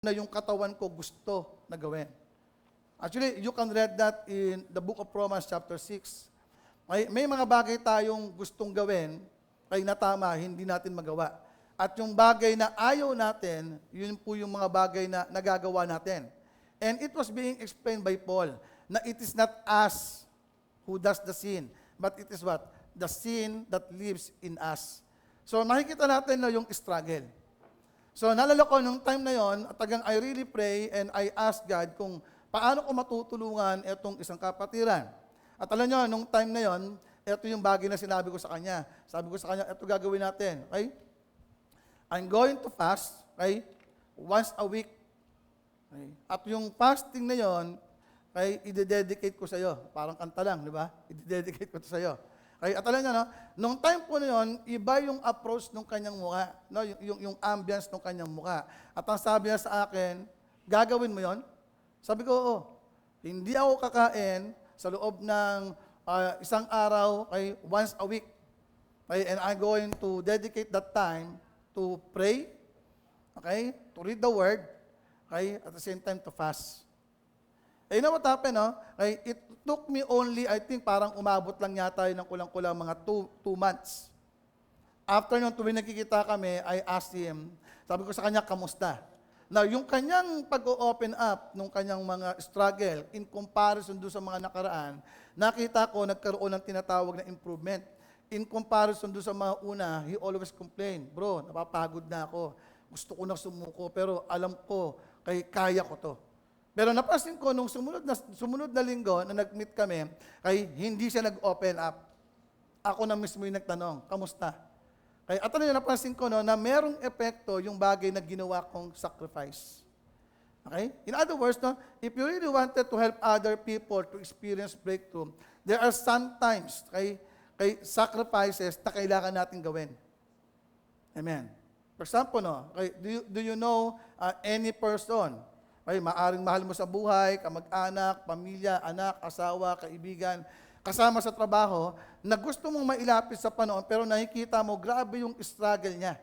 na yung katawan ko gusto na gawin. Actually, you can read that in the book of Romans chapter 6. May mga bagay tayong gustong gawin, kaya na tama, hindi natin magawa. At yung bagay na ayaw natin, yun po yung mga bagay na nagagawa natin. And it was being explained by Paul, na it is not us who does the sin, but it is what? The sin that lives in us. So nakikita natin na yung struggle. So nalala ko nung time na yon, tagang I really pray and I ask God kung paano ko matutulungan itong isang kapatiran. At alam nyo, nung time na yon, ito yung bagay na sinabi ko sa kanya. Sabi ko sa kanya, ito gagawin natin. Okay? I'm going to fast, okay? Once a week. Okay? At yung fasting na yon, okay, i-dedicate ko sa iyo. Parang kanta lang, di ba? I-dedicate ko to sa iyo. Okay, at alam nyo, no? Nung time po na yun, iba yung approach ng kanyang mukha, no? yung ambience ng kanyang mukha. At ang sabi niya sa akin, gagawin mo yon? Sabi ko, oo. Hindi ako kakain sa loob ng isang araw, okay, once a week. Okay, and I'm going to dedicate that time to pray, okay, to read the Word, okay, at the same time to fast. You know what happened, no? Okay, it took me only, I think, parang umabot lang yata ng kulang-kulang mga 2 months. After nung tuwing nagkikita kami, I asked him, sabi ko sa kanya, kamusta? Now, yung kanyang pag-open up, nung kanyang mga struggle, in comparison doon sa mga nakaraan, nakita ko, nagkaroon ng tinatawag na improvement. In comparison doon sa mga una, he always complained, bro, napapagod na ako. Gusto ko na sumuko, pero alam ko, kaya ko to. Pero napansin ko, nung sumunod na linggo na nag-meet kami, hindi siya nag-open up. Ako na mismo yung nagtanong, kamusta? At ano yung napansin ko, no, na merong epekto yung bagay na ginawa kong sacrifice. Okay? In other words, no, if you really wanted to help other people to experience breakthrough, there are sometimes sacrifices na kailangan natin gawin. Amen. For example, no, do you know any person, maaring mahal mo sa buhay, kamag-anak, pamilya, anak, asawa, kaibigan, kasama sa trabaho, na gusto mong mailapit sa Panginoon, pero nakikita mo, grabe yung struggle niya.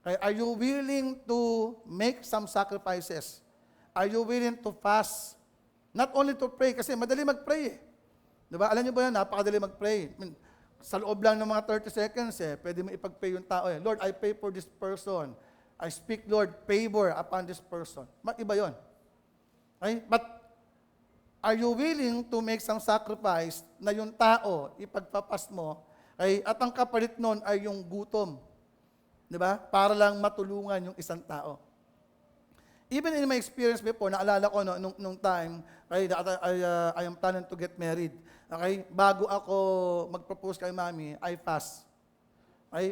Okay? Are you willing to make some sacrifices? Are you willing to fast? Not only to pray, kasi madali mag-pray eh. Diba? Alam niyo ba yan, napakadali mag-pray. Sa loob lang ng mga 30 seconds, pwede mo ipag-pray yung tao. Lord, I pray for this person. I speak, Lord, favor upon this person. Iba yun. Okay? But are you willing to make some sacrifice na yung tao ipagpapas mo, at ang kapalit nun ay yung gutom? Diba? Para lang matulungan yung isang tao. Even in my experience before, naalala ko nung time, I am planning to get married. Okay? Bago ako mag-propose kay mami, I fast.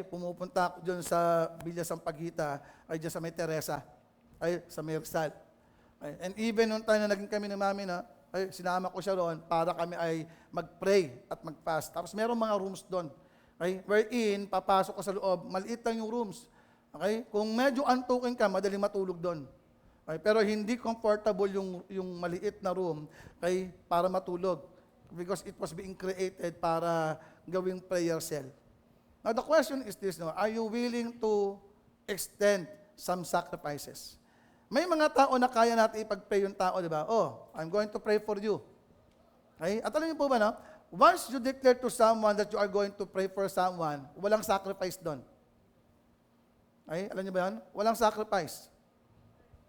Pumupunta ako dyan sa Villa Sampaguita, dyan sa May Teresa, sa May Rizal. And even nung time na naging kami ni mami na, sinama ko siya roon para kami ay mag-pray at mag-fast. Tapos merong mga rooms doon. Wherein, papasok ka sa loob, maliit lang yung rooms. Okay? Kung medyo antukin ka, madaling matulog doon. Pero hindi comfortable yung maliit na room para matulog. Because it was being created para gawing prayer cell. Now the question is this, no? Are you willing to extend some sacrifices? May mga tao na kaya natin ipag-pray yung tao, di ba? Oh, I'm going to pray for you. Okay? At alam niyo po ba, no? Once you declare to someone that you are going to pray for someone, walang sacrifice doon. Okay? Alam niyo ba yan? Walang sacrifice.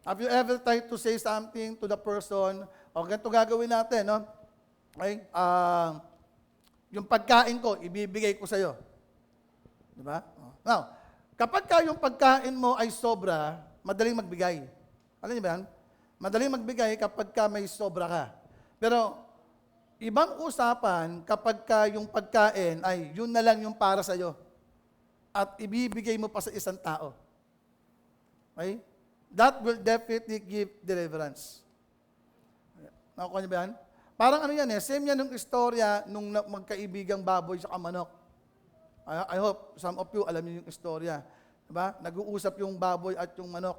Have you ever tried to say something to the person, ganito gagawin natin, no? Okay? Yung pagkain ko, ibibigay ko sa'yo. Di ba? Now, kapag yung pagkain mo ay sobra, madaling magbigay. Alam niyo ba yan? Madaling magbigay kapag may sobra ka. Pero, ibang usapan kapag yung pagkain ay yun na lang yung para sa'yo. At ibibigay mo pa sa isang tao. Okay? That will definitely give deliverance. Nakuha niyo ba yan? Parang ano yan same yan yung istorya nung magkaibigang baboy sa manok. I hope some of you alam niyo yung istorya. Diba? Nag-uusap yung baboy at yung manok.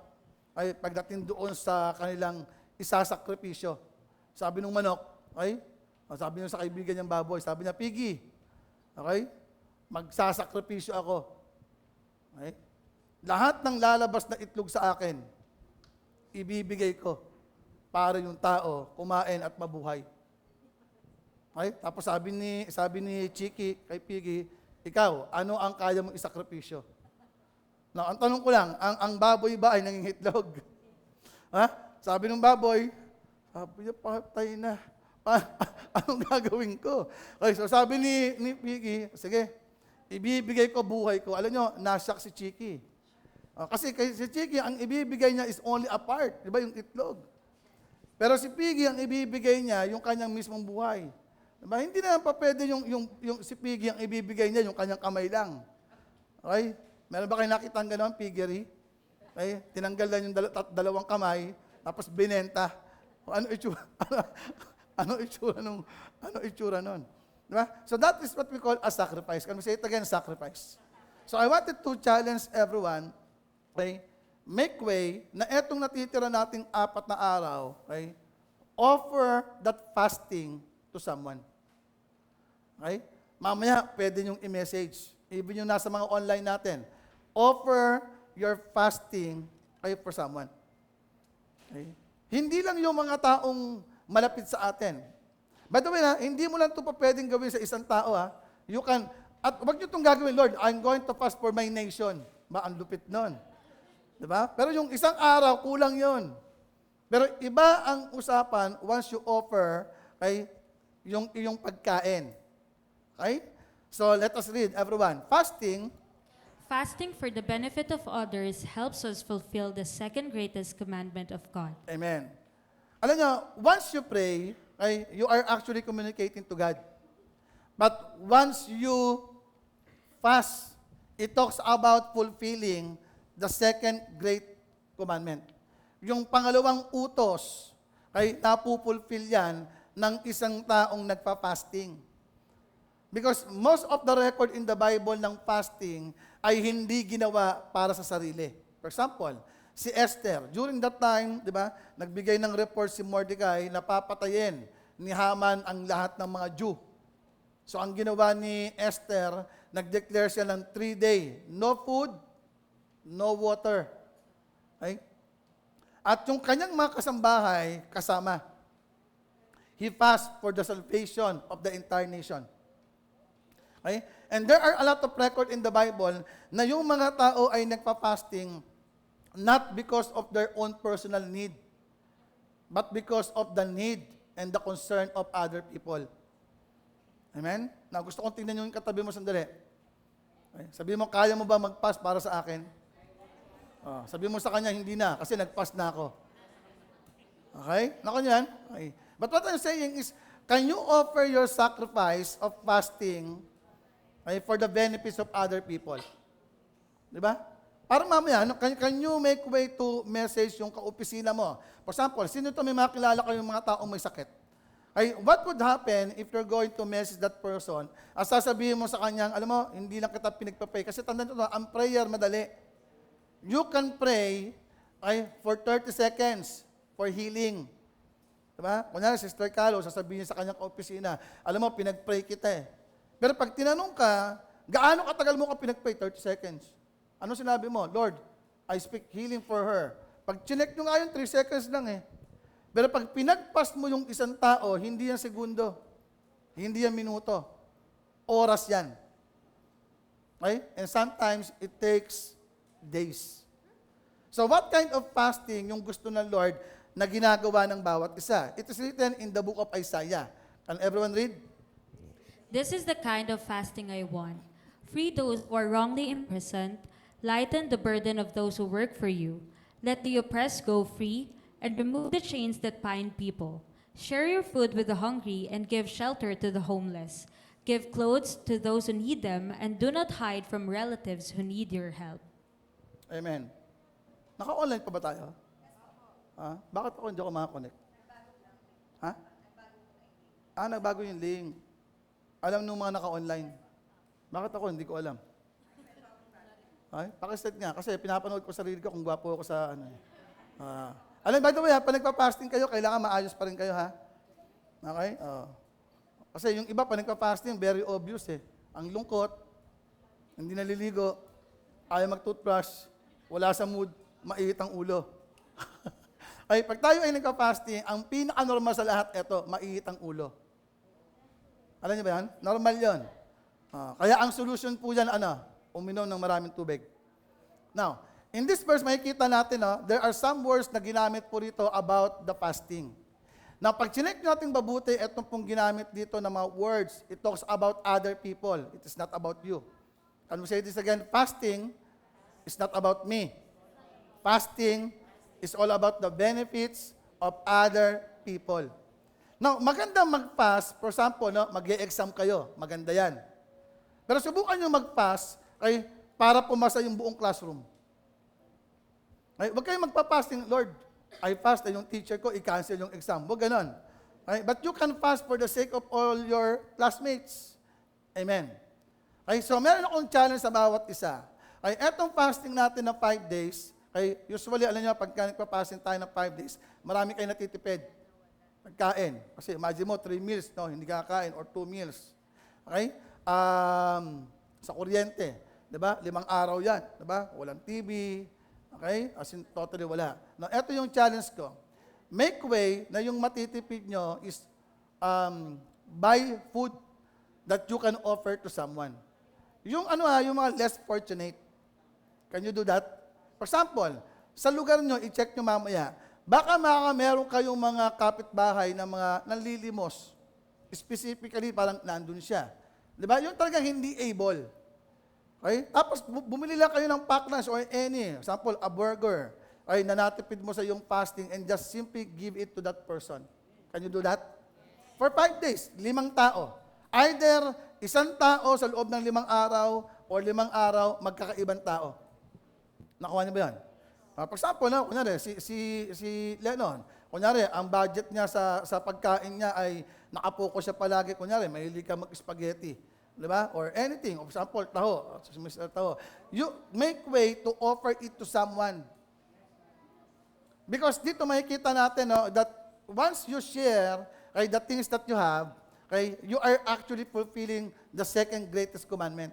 Pagdating doon sa kanilang isasakripisyo. Sabi ng manok, sabi niya sa kaibigan niyang baboy, sabi niya, Piggy, magsasakripisyo ako. Lahat ng lalabas na itlog sa akin, ibibigay ko para yung tao kumain at mabuhay. Okay? Tapos sabi ni Chiki kay Piggy, ikaw, ano ang kaya mong isakripisyo? Now, ang tanong ko lang, ang baboy ba ay nangingitlog? Ha? Sabi ng baboy, sabi niya, patay na. Anong gagawin ko? Okay, so sabi ni Piggy, sige, ibibigay ko buhay ko. Alam nyo, nasyak si Chiki. Kasi si Chiki, ang ibibigay niya is only a part. Di ba yung itlog? Pero si Piggy, ang ibibigay niya, yung kanyang mismong buhay. Diba? Hindi na pa pwede yung si Piggy, ang ibibigay niya, yung kanyang kamay lang. Okay? Meron ba kayo nakita ang gano'n, piggery? Okay? Tinanggal lang yung dalawang kamay, tapos binenta. Ano itsura? ano itsura nun? Diba? So that is what we call a sacrifice. Can we say it again, sacrifice? So I wanted to challenge everyone, okay, make way na etong natitira nating 4 na araw, okay, offer that fasting to someone. Okay? Mamaya, pwede niyong i-message. Even yung nasa mga online natin. Offer your fasting for someone. Okay? Hindi lang yung mga taong malapit sa atin. By the way, hindi mo lang ito pa pwedeng gawin sa isang tao. You can, at wag nyo itong gagawin, Lord, I'm going to fast for my nation. Ang lupit nun. Diba? Pero yung isang araw, kulang yon. Pero iba ang usapan once you offer yung iyong pagkain. Okay? So let us read, everyone. Fasting for the benefit of others helps us fulfill the second greatest commandment of God. Amen. Alam nyo, once you pray, you are actually communicating to God. But once you fast, it talks about fulfilling the second great commandment. Yung pangalawang utos, napupulfill yan ng isang taong nagpa-fasting. Because most of the record in the Bible ng fasting ay hindi ginawa para sa sarili. For example, si Esther, during that time, di ba, nagbigay ng report si Mordecai na papatayin ni Haman ang lahat ng mga Jew. So ang ginawa ni Esther, nag-declare siya ng 3-day, no food, no water. Okay? At yung kanyang mga kasambahay, kasama. He fast for the salvation of the entire nation. Okay? And there are a lot of record in the Bible na yung mga tao ay nagpa-fasting not because of their own personal need, but because of the need and the concern of other people. Amen? Now, gusto kong tingnan yung katabi mo sandali. Okay? Sabi mo, kaya mo ba mag-fast para sa akin? Sabi mo sa kanya, hindi na, kasi nag-fast na ako. Okay? Nako yan? Okay. But what I'm saying is, can you offer your sacrifice of fasting for the benefits of other people? Diba? Para mamaya, can you make way to message yung kaopisina mo? For example, sino ito may makilala kayong mga taong may sakit? What would happen if you're going to message that person? Sasabihin mo sa kanyang, alam mo, hindi lang kita pinagpapray. Kasi tandaan ito, ang prayer madali. You can pray for 30 seconds for healing. Diba? Kunyari, Sister Carlo, sasabihin sa kanyang kaopisina, alam mo, pinagpray kita eh. Pero pag tinanong ka, gaano katagal mo ka pinagpray? 30 seconds. Ano sinabi mo? Lord, I speak healing for her. Pag chinek nyo nga yun, 3 seconds lang eh. Pero pag pinagpas mo yung isang tao, hindi yan segundo. Hindi yan minuto. Oras yan. Okay? And sometimes, it takes days. So what kind of fasting yung gusto ng Lord na ginagawa ng bawat isa? It is written in the book of Isaiah. Can everyone read? This is the kind of fasting I want. Free those who are wrongly imprisoned, lighten the burden of those who work for you. Let the oppressed go free, and remove the chains that bind people. Share your food with the hungry, and give shelter to the homeless. Give clothes to those who need them, and do not hide from relatives who need your help. Amen. Naka-online pa ba tayo? Bakit ako hindi ako makakonect? Nagbago yung link. Alam nung mga naka-online. Bakit ako? Hindi ko alam. Pakiset nga. Kasi pinapanood ko sarili ko kung gwapo ako sa ano. Alam, by the way, pag nagpa-fasting kayo, kailangan maayos pa rin kayo, ha? Okay? Kasi yung iba, pag nagpa-fasting, very obvious eh. Ang lungkot, hindi naliligo, ayaw mag-toothbrush, wala sa mood, maiit ang ulo. Ay, pag tayo ay nagka-fasting, ang pinaka-normal sa lahat, eto, mainit ang ulo. Alam niyo ba yan? Normal yon. Kaya ang solution po yan, uminom ng maraming tubig. Now, in this verse, makikita natin, there are some words na ginamit po rito about the fasting. Now, pag chinek natin mabuti, itong pong ginamit dito na mga words, it talks about other people. It is not about you. Can we say this again? Fasting is not about me. Fasting is all about the benefits of other people. Now, maganda mag-fast. For example, mag-e-exam kayo. Maganda yan. Pero subukan nyo mag-fast para pumasa yung buong classroom. Huwag kayong magpa-fasting, Lord, I fast yung teacher ko, i-cancel yung exam. Huwag ganon. But you can fast for the sake of all your classmates. Amen. So meron akong challenge sa bawat isa. Etong fasting natin na 5 days, usually, alam nyo, pagka nagpa-fasting tayo ng 5 days, marami kayo natitipid. Pagkain. Kasi imagine mo, 3 meals, hindi kakain, or 2 meals. Okay? Sa kuryente, diba? 5 araw yan, diba? Walang TV, okay? As in, totally wala. Now, ito yung challenge ko. Make way na yung matitipid nyo is buy food that you can offer to someone. Yung yung mga less fortunate. Can you do that? For example, sa lugar nyo, i-check nyo mamaya, baka meron kayong mga kapitbahay na mga nanlilimos. Specifically, parang nandun siya. Diba? Yung talagang hindi able. Okay? Tapos, bumili lang kayo ng pack lunch or any, example, a burger, na natipid mo sa yung fasting and just simply give it to that person. Can you do that? For 5 days, 5 tao. Either 1 tao sa loob ng 5 araw or 5 araw magkakaibang tao. Nakuha niyo ba yan? For example, kunyari, si Lennon, kunyari, ang budget niya sa pagkain niya ay nakapokus siya palagi, kunyari, mahilig ka mag-spaghetti. Diba? Or anything. For example, taho. You make way to offer it to someone. Because dito makikita natin that once you share the things that you have, you are actually fulfilling the second greatest commandment.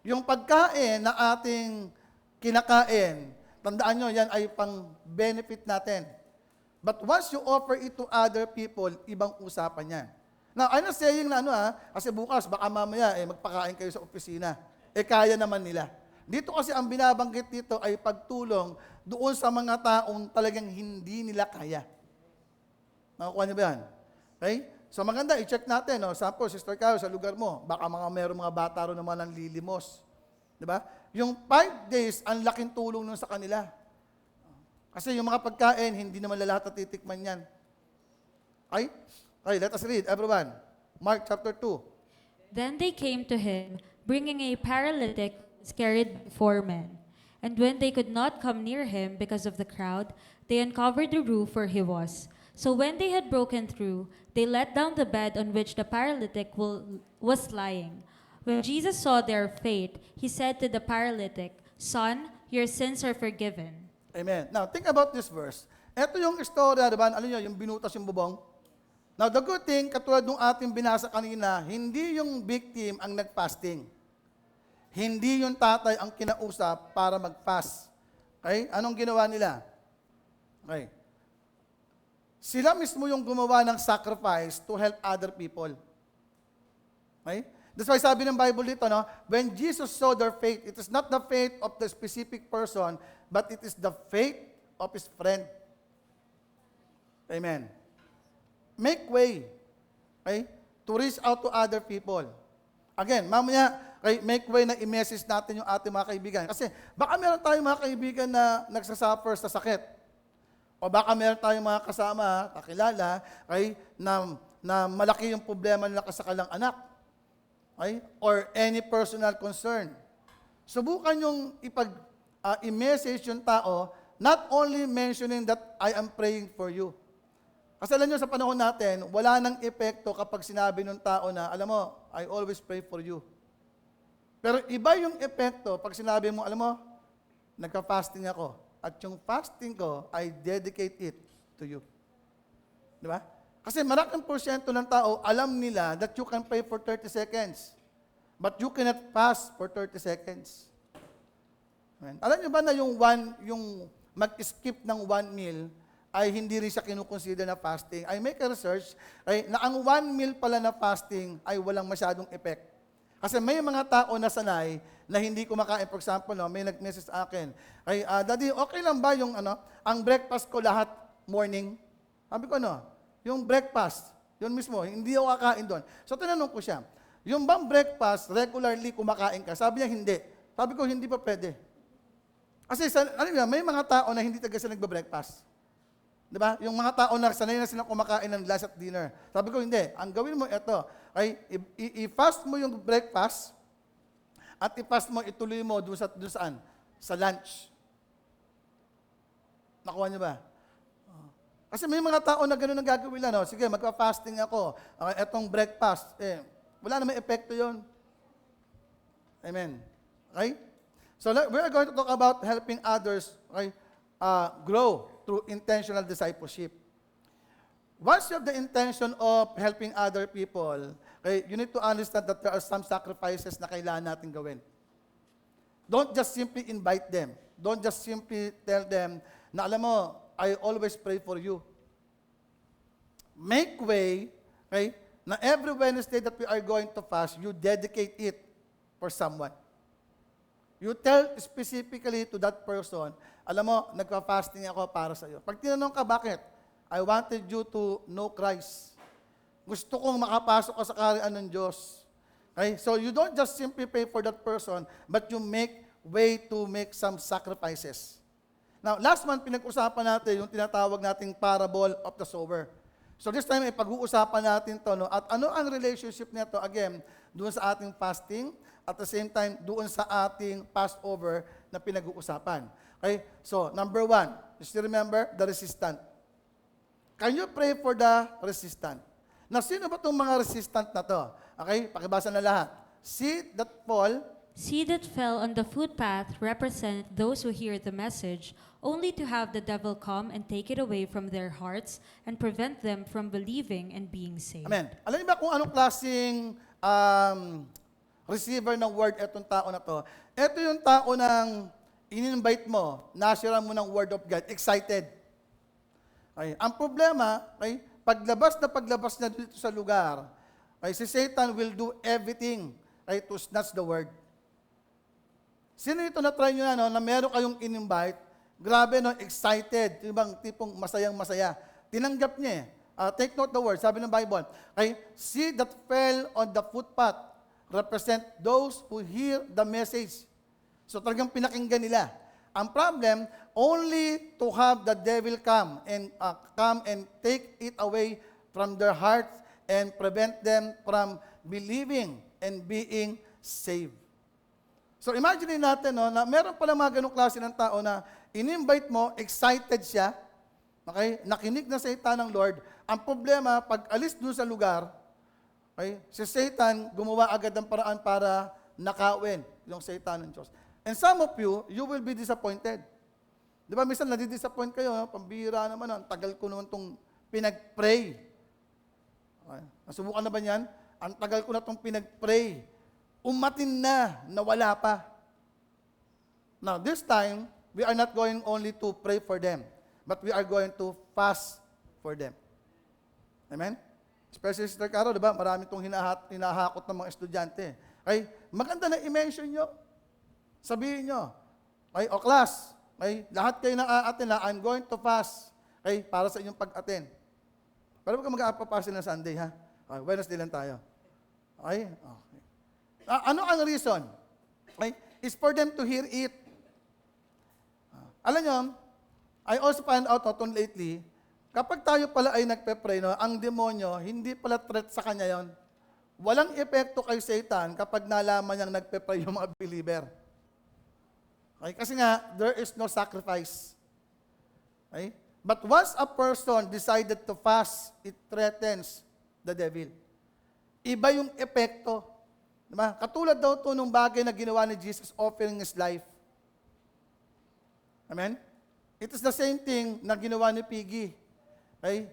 Yung pagkain na ating kinakain, tandaan nyo, yan ay pang benefit natin. But once you offer it to other people, ibang usapan yan. Now, I'm not saying na kasi bukas, baka mamaya, magpakain kayo sa opisina. Kaya naman nila. Dito kasi ang binabanggit dito ay pagtulong doon sa mga taong talagang hindi nila kaya. Nakukuha niyo ba yan? Okay? So maganda, i-check natin. Sample, Sister Carol, sa lugar mo, baka meron mga bata ro naman ng lilimos. Diba? Yung 5 days, ang laking tulong nun sa kanila. Kasi yung mga pagkain, hindi naman lahat natitikman yan. Okay, let us read, everyone. Mark chapter 2. Then they came to him, bringing a paralytic carried before men. And when they could not come near him because of the crowd, they uncovered the roof where he was. So when they had broken through, they let down the bed on which the paralytic was lying. When Jesus saw their faith, he said to the paralytic, "Son, your sins are forgiven." Amen. Now, think about this verse. Ito yung istorya, diba? Alam nyo, yung binutas yung bubong. Now, the good thing, katulad nung ating binasa kanina, hindi yung victim ang nag-fasting. Hindi yung tatay ang kinausap para mag-fast. Okay? Anong ginawa nila? Okay. Sila mismo yung gumawa ng sacrifice to help other people. Okay? That's why sabi ng Bible dito, when Jesus saw their faith, it is not the faith of the specific person, but it is the faith of his friend. Amen. Make way, to reach out to other people. Again, mamaya, make way na i-message natin yung ating mga kaibigan. Kasi baka meron tayong mga kaibigan na nagsasuffer sa sakit. O baka meron tayong mga kasama, kakilala, na malaki yung problema nila sa kanilang anak. Or any personal concern. Subukan yung i-message yung tao, not only mentioning that I am praying for you. Kasi alam nyo, sa panahon natin, wala nang epekto kapag sinabi ng tao na, alam mo, I always pray for you. Pero iba yung epekto pag sinabi mo, alam mo, nagka-fasting ako. At yung fasting ko, I dedicate it to you. Di ba? Kasi malaking porsyento ng tao, alam nila that you can pray for 30 seconds. But you cannot fast for 30 seconds. Amen. Alam niyo ba na yung mag-skip ng 1 meal ay hindi rin siya kinukonsider na fasting. I make a research na ang 1 meal pala na fasting ay walang masyadong effect. Kasi may mga tao na sanay na hindi kumakain. For example, may nag-message sa akin, Daddy, okay lang ba yung ang breakfast ko lahat morning? Sabi ko, yung breakfast, yun mismo, hindi ako kakain doon. So tinanong ko siya, yung bang breakfast, regularly kumakain ka? Sabi niya, hindi. Sabi ko, hindi pa pwede. Kasi may mga tao na hindi talaga sila nagbe-breakfast. Di ba? Yung mga tao na sanay na silang kumakain ng lunch at dinner. Sabi ko, hindi. Ang gawin mo ito, i-fast mo yung breakfast at i-fast mo, ituloy mo doon saan? Sa lunch. Nakuha niyo ba? Kasi may mga tao na gano'n ang gagawin lang. Sige, magpa-fasting ako. Etong breakfast, wala namang epekto yon. Amen. Okay? So we are going to talk about helping others grow through intentional discipleship. Once you have the intention of helping other people, you need to understand that there are some sacrifices na kailangan natin gawin. Don't just simply invite them. Don't just simply tell them na alam mo, I always pray for you. Make way, na every Wednesday that we are going to fast, you dedicate it for someone. You tell specifically to that person, alam mo, nagpa-fasting ako para sa iyo. Pag tinanong ka, bakit? I wanted you to know Christ. Gusto kong makapasok ka sa kaharian ng Diyos. Okay? So you don't just simply pray for that person, but you make way to make some sacrifices. Now, last month, pinag-usapan natin yung tinatawag nating parable of the sower. So this time, pag-uusapan natin to, at ano ang relationship nito, again, doon sa ating fasting, at the same time, doon sa ating Passover na pinag-uusapan. Okay? So, number 1, you still remember, the resistant. Can you pray for the resistant? Now, sino ba itong mga resistant na to? Okay? Pakibasa na lahat. Seed that fell on the footpath represent those who hear the message, only to have the devil come and take it away from their hearts and prevent them from believing and being saved. Amen. Alam niyo ba kung anong klaseng receiver ng word etong tao na to? Ito yung tao ng in-invite mo, nasira mo ng word of God, excited. Okay. Ang problema, paglabas na dito sa lugar, si Satan will do everything to snatch the word. Sino ito na try nyo na meron kayong in-invite, grabe excited, yung tipong masayang-masaya. Tinanggap niya take note the word, sabi ng Bible, seed that fell on the footpath represent those who hear the message. So talagang pinakinggan nila. Ang problem, only to have the devil come and take it away from their hearts and prevent them from believing and being saved. So imagine natin na meron pala mga ganong klase ng tao na in-invite mo, excited siya, nakinig na sa ita ng Lord. Ang problema, pag alis dun sa lugar, si Satan gumawa agad ng paraan para nakawin yung Satan ng Diyos. And some of you will be disappointed. Di ba, minsan nadidisappoint kayo, pambihira naman, ang tagal ko naman itong pinag-pray. Nasubukan na ba niyan? Ang tagal ko na itong pinag-pray. Umatin na wala pa. Now, this time, we are not going only to pray for them, but we are going to fast for them. Amen? Especially Sister Caro, di ba? Marami itong hinahakot ng mga estudyante. Maganda na i-mention nyo. Sabihin nyo, class, lahat kayo na a-attend na, I'm going to fast, para sa inyong pag-attend. Pero huwag ka mag-a-fast na Sunday, ha? Wednesday lang tayo. Okay? Ano ang reason? It's for them to hear it. Alam nyo, I also find out lately, kapag tayo pala ay nagpe-pray, ang demonyo, hindi pala threat sa kanya yon. Walang epekto kay Satan kapag nalaman niyang nagpe-pray yung mga believer. Kasi nga, there is no sacrifice. But once a person decided to fast, it threatens the devil. Iba yung epekto. Diba? Katulad daw ito nung bagay na ginawa ni Jesus offering His life. Amen? It is the same thing na ginawa ni Piggy.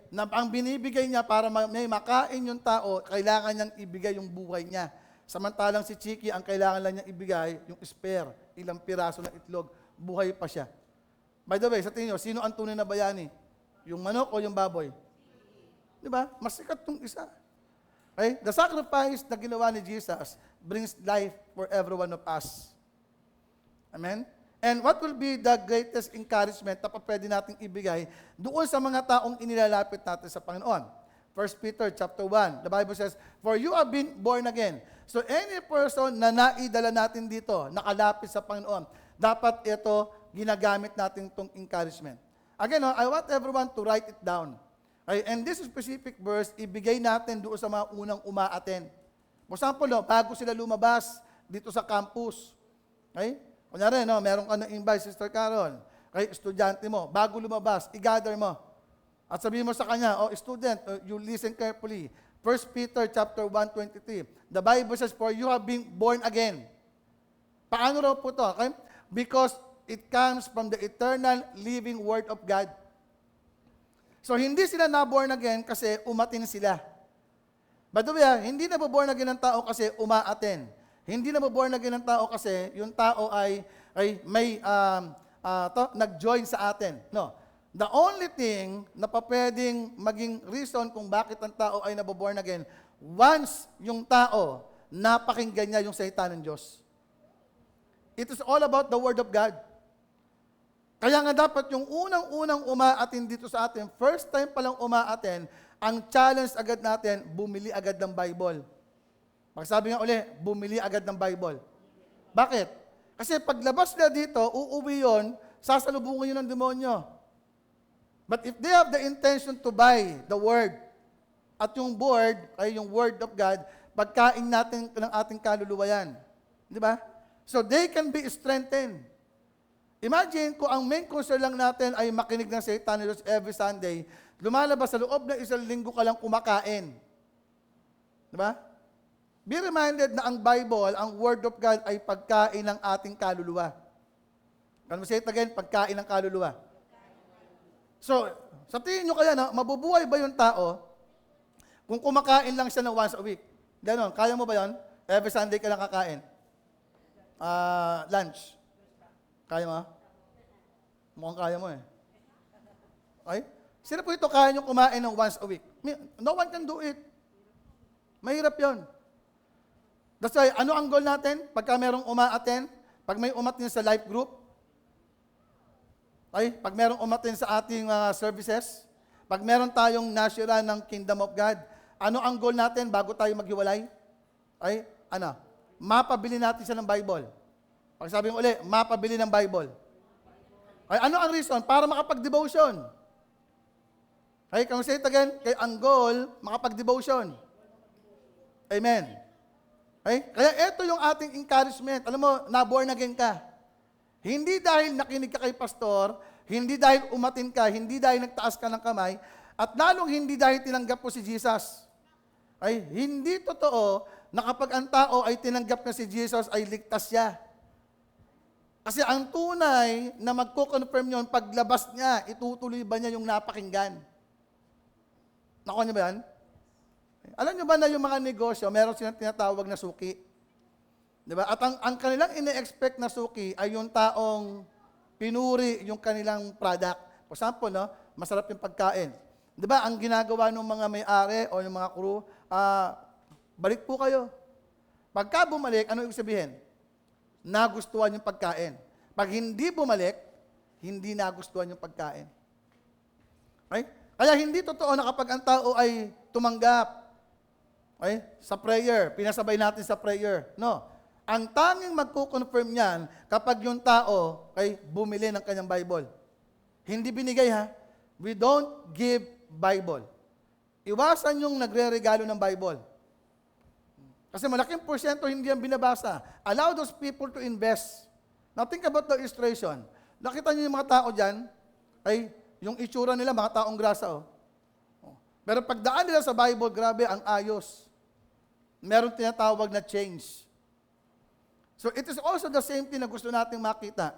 Na ang binibigay niya para may makain yung tao, kailangan niyang ibigay yung buhay niya. Samantalang si Chiki, ang kailangan lang niyang ibigay, yung spare, ilang piraso ng itlog, buhay pa siya. By the way, sa tingin niyo, sino ang tunay na bayani? Yung manok o yung baboy? Di ba? Mas sikat yung isa. Okay? The sacrifice na ginawa ni Jesus brings life for every one of us. Amen? And what will be the greatest encouragement na pwede nating ibigay doon sa mga taong inilalapit natin sa Panginoon? 1 Peter chapter 1, the Bible says, "For you have been born again." So any person na naidala natin dito, nakalapit sa Panginoon, dapat ito ginagamit natin itong encouragement. Again, I want everyone to write it down. Okay? And this specific verse, ibigay natin doon sa mga unang umaaten. For example, bago sila lumabas dito sa campus. Okay? Kunyari, meron ka na-invite, Sister Carol. Okay, estudyante mo, bago lumabas, i-gather mo. At sabihin mo sa kanya, student, you listen carefully. 1 Peter chapter 1:23. The Bible says, "For you have been born again." Paano raw po ito? Okay? Because it comes from the eternal living Word of God. So, hindi sila na-born again kasi umatin sila. By the way, hindi na born again ng tao kasi umaaten. Hindi na born again ng tao kasi yung tao ay may nag-join sa atin. No. The only thing na pwedeng maging reason kung bakit ang tao ay naboborn again, once yung tao napakinggan niya yung salita ng Diyos. It is all about the Word of God. Kaya nga dapat yung unang-unang umaatin dito sa atin, first time palang umaatin, ang challenge agad natin, bumili agad ng Bible. Pagsabi nga uli, bumili agad ng Bible. Bakit? Kasi paglabas na dito, uuwi yon, sasalubungin yun ng demonyo. But if they have the intention to buy the Word, at yung Word, ay yung Word of God, pagkain natin ng ating kaluluwa yan. Di ba? So they can be strengthened. Imagine kung ang main concern lang natin ay makinig ng salita ni Diyos every Sunday, lumalabas sa loob ng isang linggo ka lang kumakain. Di ba? Be reminded na ang Bible, ang Word of God ay pagkain ng ating kaluluwa. Can we say it again? Pagkain ng kaluluwa. So, sa tingin nyo kaya mabubuhay ba yung tao kung kumakain lang siya ng once a week? Ganon, kaya mo ba yun? Every Sunday ka lang kakain? Lunch. Kaya mo? Mukhang kaya mo eh. Okay? Sino po ito kaya nyo kumain ng once a week? No one can do it. Mahirap yon. That's why, ano ang goal natin? Pagka merong umaaten, pag may umatin sa life group, pag merong umatin sa ating services, pag meron tayong nasyura ng Kingdom of God, ano ang goal natin bago tayo maghiwalay? Mapabili natin siya ng Bible. Pag sabi mo uli, mapabili ng Bible. Ano ang reason? Para makapag-devotion. Can we say it again? Ang goal, makapag-devotion. Amen. Kaya ito yung ating encouragement. Alam mo, na-born again ka. Hindi dahil nakinig ka kay pastor, hindi dahil umatin ka, hindi dahil nagtaas ka ng kamay, at lalong hindi dahil tinanggap mo si Jesus. Hindi totoo na kapag ang tao ay tinanggap na si Jesus, ay ligtas siya. Kasi ang tunay na magko-confirm yun, paglabas niya, itutuloy ba niya yung napakinggan? Nakuha niyo ba yan? Alam niyo ba na yung mga negosyo, meron silang tinatawag na suki? Diba? At ang kanilang ine-expect na suki ay yung taong pinuri yung kanilang product. For example, masarap yung pagkain. Diba? Ang ginagawa ng mga may-ari o ng mga crew, balik po kayo. Pagka bumalik, ano ibig sabihin? Nagustuhan yung pagkain. Pag hindi bumalik, hindi nagustuhan yung pagkain. Kaya hindi totoo na kapag ang tao ay tumanggap sa prayer, pinasabay natin sa prayer. No. Ang tanging magko-confirm niyan kapag yung tao ay bumili ng kanyang Bible. Hindi binigay ha. We don't give Bible. Iwasan yung nagre-regalo ng Bible. Kasi malaking porsyento hindi yan binabasa. Allow those people to invest. Now think about the illustration. Nakita niyo yung mga tao dyan, yung itsura nila, mga taong grasa. Pero pagdaan nila sa Bible, grabe, ang ayos. Meron tinatawag na change. So it is also the same thing na gusto nating makita.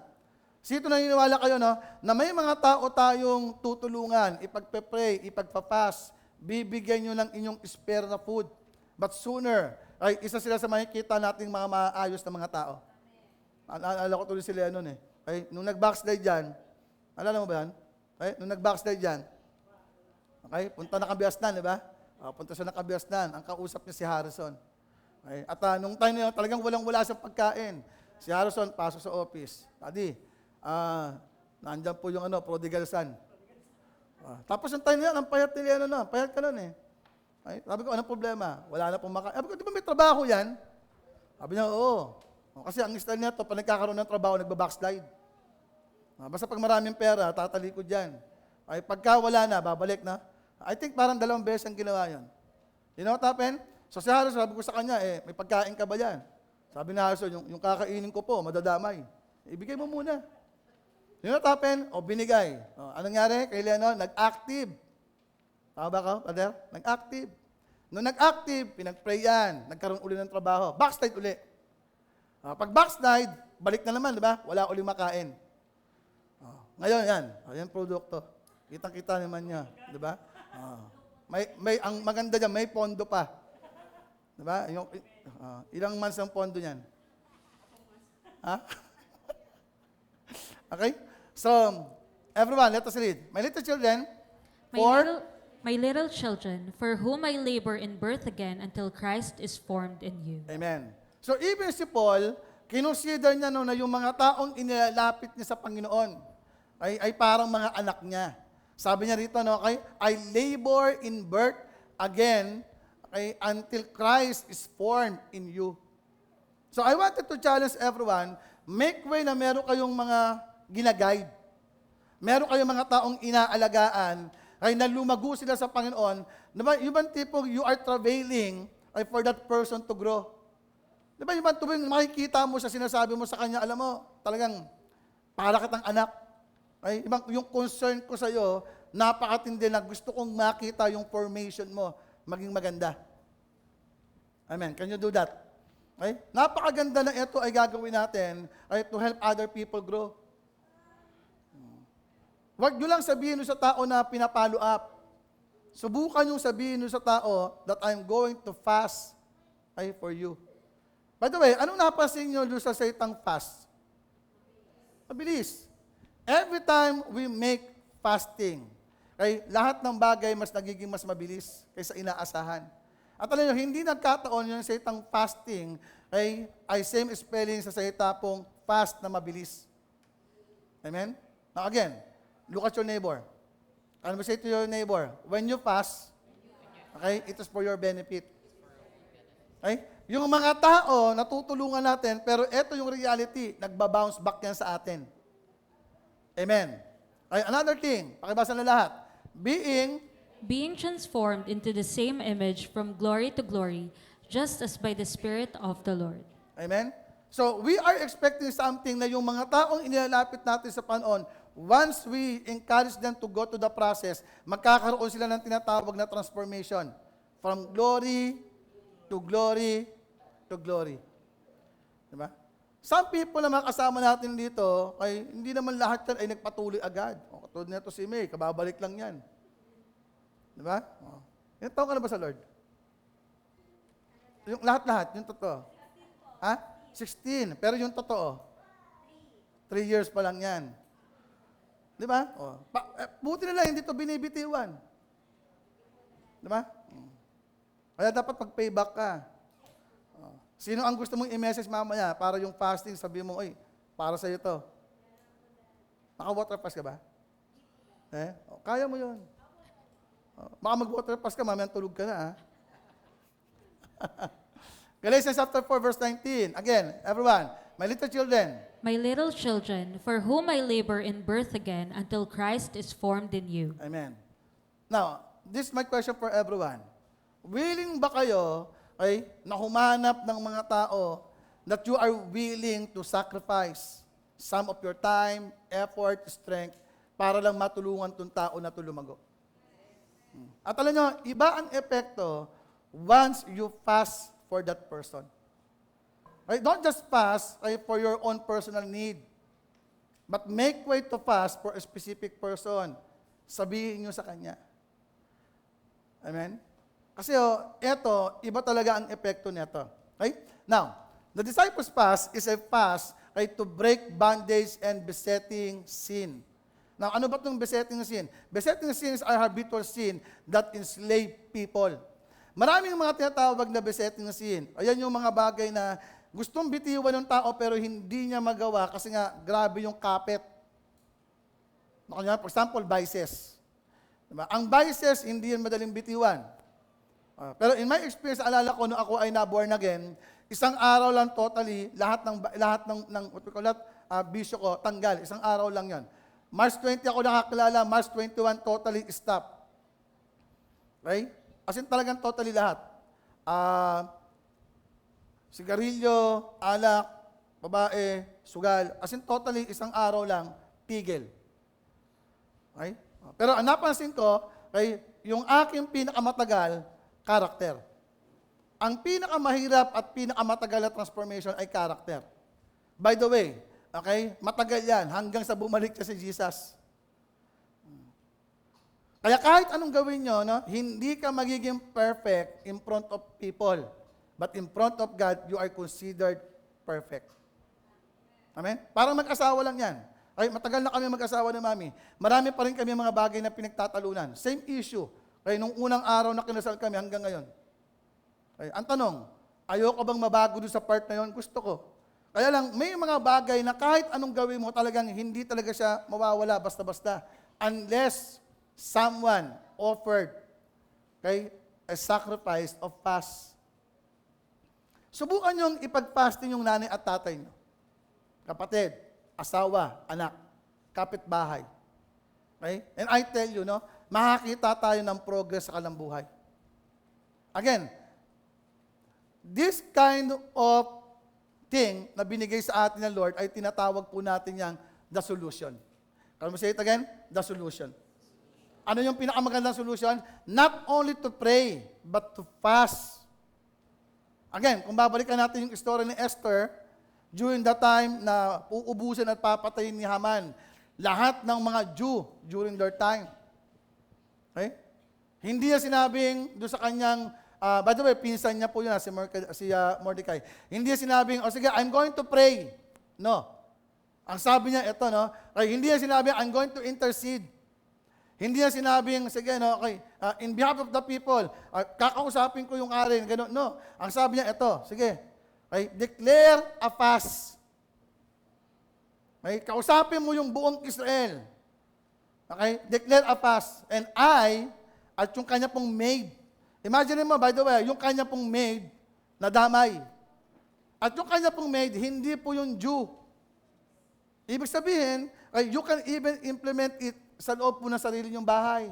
Sito naniniwala kayo, na may mga tao tayong tutulungan, ipagpe-pray, ipagpapas, bibigyan nyo ng inyong spare na food. But sooner, isa sila sa makikita nating mga maayos na mga tao. Alala ko tuloy sila nung nag-backslide dyan, alala mo ba yan? Nung nag-backslide dyan, Okay? Punta na Kabiasnan, di ba? Punta siya na Kabiasnan. Ang kausap niya si Harrison. Okay? At nung time na yun, talagang walang-wala sa pagkain. Si Harrison, pasok sa office. Daddy, nandyan po yung prodigal son. Tapos yung time na yan, ang payat nila, payat ka nun eh. Okay? Sabi ko, anong problema? Wala na pong makain. Sabi ko, di ba may trabaho yan? Sabi niya, oo. Kasi ang style niya to, pag nagkakaroon ng trabaho, nagbabackslide. Basta pag maraming pera, tatalikod yan. Ay, pagka wala na, babalik na. I think parang 2 beses ang ginawa yun. You know what happened? So si Harrison, sabi ko sa kanya, may pagkain ka ba yan? Sabi ni Harrison, yung kakainin ko po, madadamay. Ibigay mo muna. You know what happened? Binigay. Anong nangyari? Kay Leon, nag-active. Tama ba ka, Father? Nag-active. Nung nag-active, pinag-pray yan. Nagkaroon uli ng trabaho. Backslide uli. Pag backslide, balik na naman, di ba? Wala uli makain. Ngayon, yan. Yan produkto. Kitang-kita naman niya. Di ba? Ang maganda dyan, may pondo pa. Di ba? Ilang months ang pondo niyan? Ha? Okay? So, everyone, let us read. My little children, My little children, for whom I labor in birth again until Christ is formed in you. Amen. So, even si Paul, kinonsider niya na yung mga taong inilalapit niya sa Panginoon ay parang mga anak niya. Sabi niya rito, okay, I labor in birth again until Christ is formed in you. So I wanted to challenge everyone, make way na meron kayong mga ginaguide. Meron kayong mga taong inaalagaan, ay nalumago sila sa Panginoon. Diba, yung bang tipong you are travailing for that person to grow. Diba, yung bang tuwing makikita mo sa sinasabi mo sa kanya, alam mo, talagang para kitang anak. Ay, yung concern ko sa iyo, napakatindi na gusto kong makita yung formation mo maging maganda. Amen. Can you do that? Okay? Napakaganda na ito ay gagawin natin to help other people grow. Huwag nyo lang sabihin sa tao na pinapalo up. Subukan nyo sabihin sa tao that I'm going to fast for you. By the way, anong napansin nyo doon sa salitang fast? Mabilis. Every time we make fasting, lahat ng bagay mas nagiging mas mabilis kaysa inaasahan. At alam nyo, hindi nagkataon yung salitang fasting ay same spelling sa salita pong fast na mabilis. Amen? Now again, look at your neighbor. Ano mo say to your neighbor? When you fast, it is for your benefit. Yung mga tao, natutulungan natin, pero ito yung reality, nagbabounce back yan sa atin. Amen. Another thing, pakibasa na lahat. Being transformed into the same image from glory to glory, just as by the Spirit of the Lord. Amen? So, we are expecting something na yung mga taong inilalapit natin sa Panginoon, once we encourage them to go to the process, magkakaroon sila ng tinatawag na transformation. From glory to glory to glory. Diba? Some people na makasama natin dito, hindi naman lahat yan ay nagpatuloy agad. Katulad nito si May, kababalik lang yan. Diba? Ilang taon ka na ba sa Lord? Yung lahat-lahat, yung totoo. 16. Pero yung totoo, 3 years pa lang yan. Diba? Buti na lang, hindi ito binibitiwan. Diba? Kaya dapat pag-payback ka. Sino ang gusto mong i-message mamaya para yung fasting, sabi mo, para sa'yo to. Naka-water fast ka ba? Kaya mo yun. Baka mag-water fast ka, mamaya tulog ka na. Galatians chapter 4, verse 19. Again, everyone, my little children. My little children, for whom I labor in birth again until Christ is formed in you. Amen. Now, this is my question for everyone. Willing ba kayo na humanap ng mga tao that you are willing to sacrifice some of your time, effort, strength, para lang matulungan tong tao na lumago? At alam nyo, iba ang epekto once you fast for that person. Don't just fast for your own personal need, but make way to fast for a specific person. Sabihin nyo sa kanya. Amen? Kasi eto, iba talaga ang epekto nito. Now, the disciples' fast is a fast to break bondage and besetting sin. Now, ano ba itong besetting sin? Besetting sins are habitual sin that enslave people. Maraming mga tinatawag na besetting sin. Ayan yung mga bagay na gustong bitiwan ng tao pero hindi niya magawa kasi nga grabe yung kapit. For example, vices. Diba? Ang vices, hindi yan madaling bitiwan. Pero in my experience, alala ko nung ako ay na-born again, isang araw lang totally, lahat ng what we call that, bisyo ko, tanggal. Isang araw lang yan. March 20 ako nakakilala, March 21 totally stop. Right? As in talagang totally lahat. Sigarilyo, alak, babae, sugal. As in totally isang araw lang, tigil. Okay? Pero ang napansin ko, okay, yung aking pinakamatagal, karakter. Ang pinakamahirap at pinakamatagal na transformation ay karakter. By the way, okay, matagal yan hanggang sa bumalik ka si Jesus. Kaya kahit anong gawin nyo, no, hindi ka magiging perfect in front of people. But in front of God, you are considered perfect. Amen? Parang mag-asawa lang yan. Ay, matagal na kami mag-asawa ni Mami. Marami pa rin kami mga bagay na pinagtatalunan. Same issue. Kaya nung unang araw na kinasal kami hanggang ngayon. Ay, ang tanong, ayoko bang mabago doon sa part na yun? Gusto ko. Kaya lang, may mga bagay na kahit anong gawin mo, talagang hindi talaga siya mawawala basta-basta. Unless someone offered a sacrifice of fast. Subukan niyong ipag-fasting yung nanay at tatay niyo. Kapatid, asawa, anak, kapitbahay. Okay? And I tell you, no, makakita tayo ng progress sa kanilang buhay. Again, this kind of thing na binigay sa atin ng Lord ay tinatawag po natin yang the solution. Can we say it again? The solution. Ano yung pinakamagandang solution? Not only to pray, but to fast. Again, kung babalikan natin yung story ni Esther, during the time na uubusin at papatayin ni Haman, lahat ng mga Jew during their time. Okay? Hindi niya sinabing doon sa kanyang, by the way, pinsan niya po yun, si Mordecai. Hindi niya sinabing, sige, I'm going to pray. No. Ang sabi niya, ito, no? Okay, hindi niya sinabing, I'm going to intercede. Hindi niya sinabing, sige, no, okay, in behalf of the people, kakausapin ko yung arin, gano'n. No. Ang sabi niya, ito, sige, okay, declare a fast. Okay, kausapin mo yung buong Israel. Okay, declare a fast. And I, at yung kanya pong maid, imagine mo, by the way, yung kanya pong maid, nadamay. At yung kanya pong maid, hindi po yung Jew. Ibig sabihin, you can even implement it sa loob po ng sarili niyong bahay.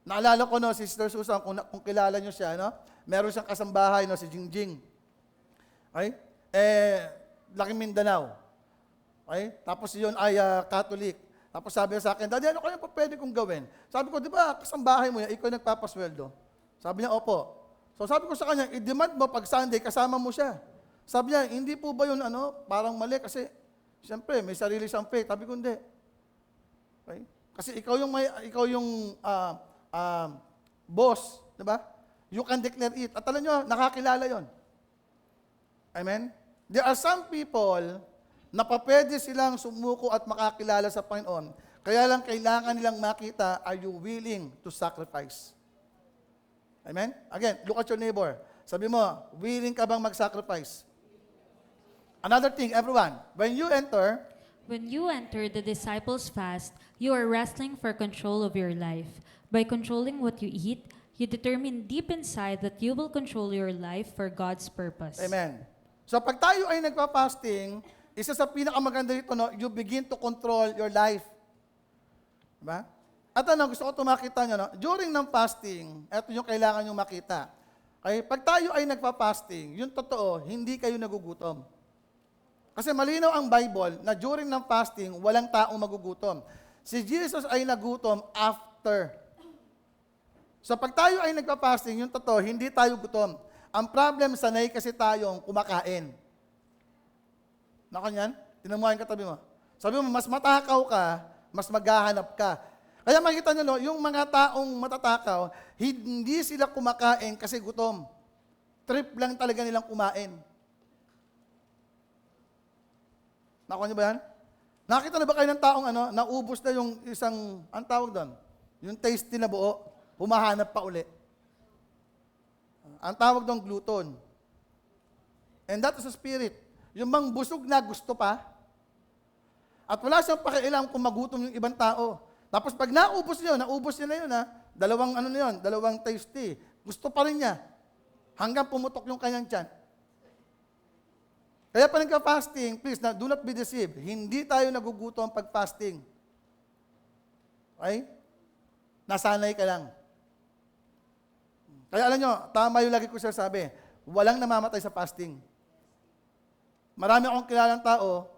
Naalala ko, no, si Sister Susan, kung kilala niyo siya, no? Meron siyang kasambahay, no, si Jingjing. Okay? Laking Mindanao. Okay? Tapos yun ay Catholic. Tapos sabi niya sa akin, Daddy, ano kaya pa pwede kong gawin? Sabi ko, di ba, kasambahay mo yan, ikaw nagpapasweldo. Sabi niya, opo. So sabi ko sa kanya, i-demand mo pag Sunday, kasama mo siya. Sabi niya, hindi po ba yun, parang mali kasi, siyempre, may sarili siyang faith. Sabi ko, hindi. Okay? Kasi ikaw yung boss, di ba? You can declare it. At alam nyo, nakakilala yon. Amen? There are some people na papwede silang sumuko at makakilala sa Panginoon. Kaya lang kailangan nilang makita, are you willing to sacrifice? Amen? Again, look at your neighbor. Sabi mo, willing ka bang mag-sacrifice? Another thing, everyone, when you enter the disciples' fast, you are wrestling for control of your life. By controlling what you eat, you determine deep inside that you will control your life for God's purpose. Amen. So pag tayo ay nagpa-fasting, isa sa pinakamaganda dito, no, you begin to control your life. Diba? At gusto ko makita nyo, no, during ng fasting, ito yung kailangan nyo makita. Okay? Pag tayo ay nagpa-fasting, yung totoo, hindi kayo nagugutom. Kasi malinaw ang Bible na during ng fasting, walang taong magugutom. Si Jesus ay nagutom after. So pag tayo ay nagpa-fasting, yung totoo, hindi tayo gutom. Ang problem, sanay kasi tayong kumakain. Nakanyan? Tinamuhan katabi mo. Sabi mo, mas matakaw ka, mas maghahanap ka. Kaya makita nyo, yung mga taong matatakaw, hindi sila kumakain kasi gutom. Trip lang talaga nilang kumain. Nakuha niyo ba yan? Nakita na ba kayo ng taong naubos na yung isang, ang tawag doon? Yung tasty na buo, humahanap pa uli. Ang tawag doon, glutton. And that is a spirit. Yung bang busog na gusto pa, at wala siyang pakialam kung magutom yung ibang tao. Tapos pag naubos niya na yun dalawang tasty. Gusto pa rin niya. Hanggang pumutok yung kanyang tiyan. Kaya pa nagka-fasting, please, do not be deceived. Hindi tayo nagugutom pag fasting. Okay? Nasanay ka lang. Kaya alam nyo, tama yung lagi ko sabi, walang namamatay sa fasting. Marami akong kilalang tao,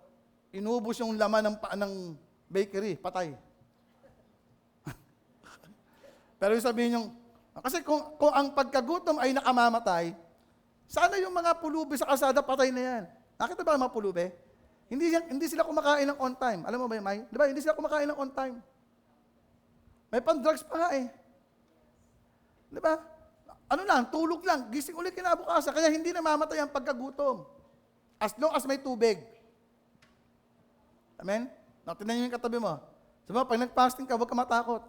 inubos yung laman ng bakery, patay. Pero yung sabihin yung, kasi kung ang pagkagutom ay nakamamatay, sana yung mga pulubi sa kalsada patay na yan. Nakita ba ang mga pulubi? Hindi sila kumakain ng on time. Alam mo ba yun, May? Di ba? Hindi sila kumakain ng on time. May pan-drugs pa nga eh. Di ba? Tulog lang. Gising ulit kinabukasan. Kaya hindi namamatay ang pagkagutom. As long as may tubig. Amen? Tingnan nyo yung katabi mo. Sabi mo, pag nag-fasting ka, huwag ka matakot.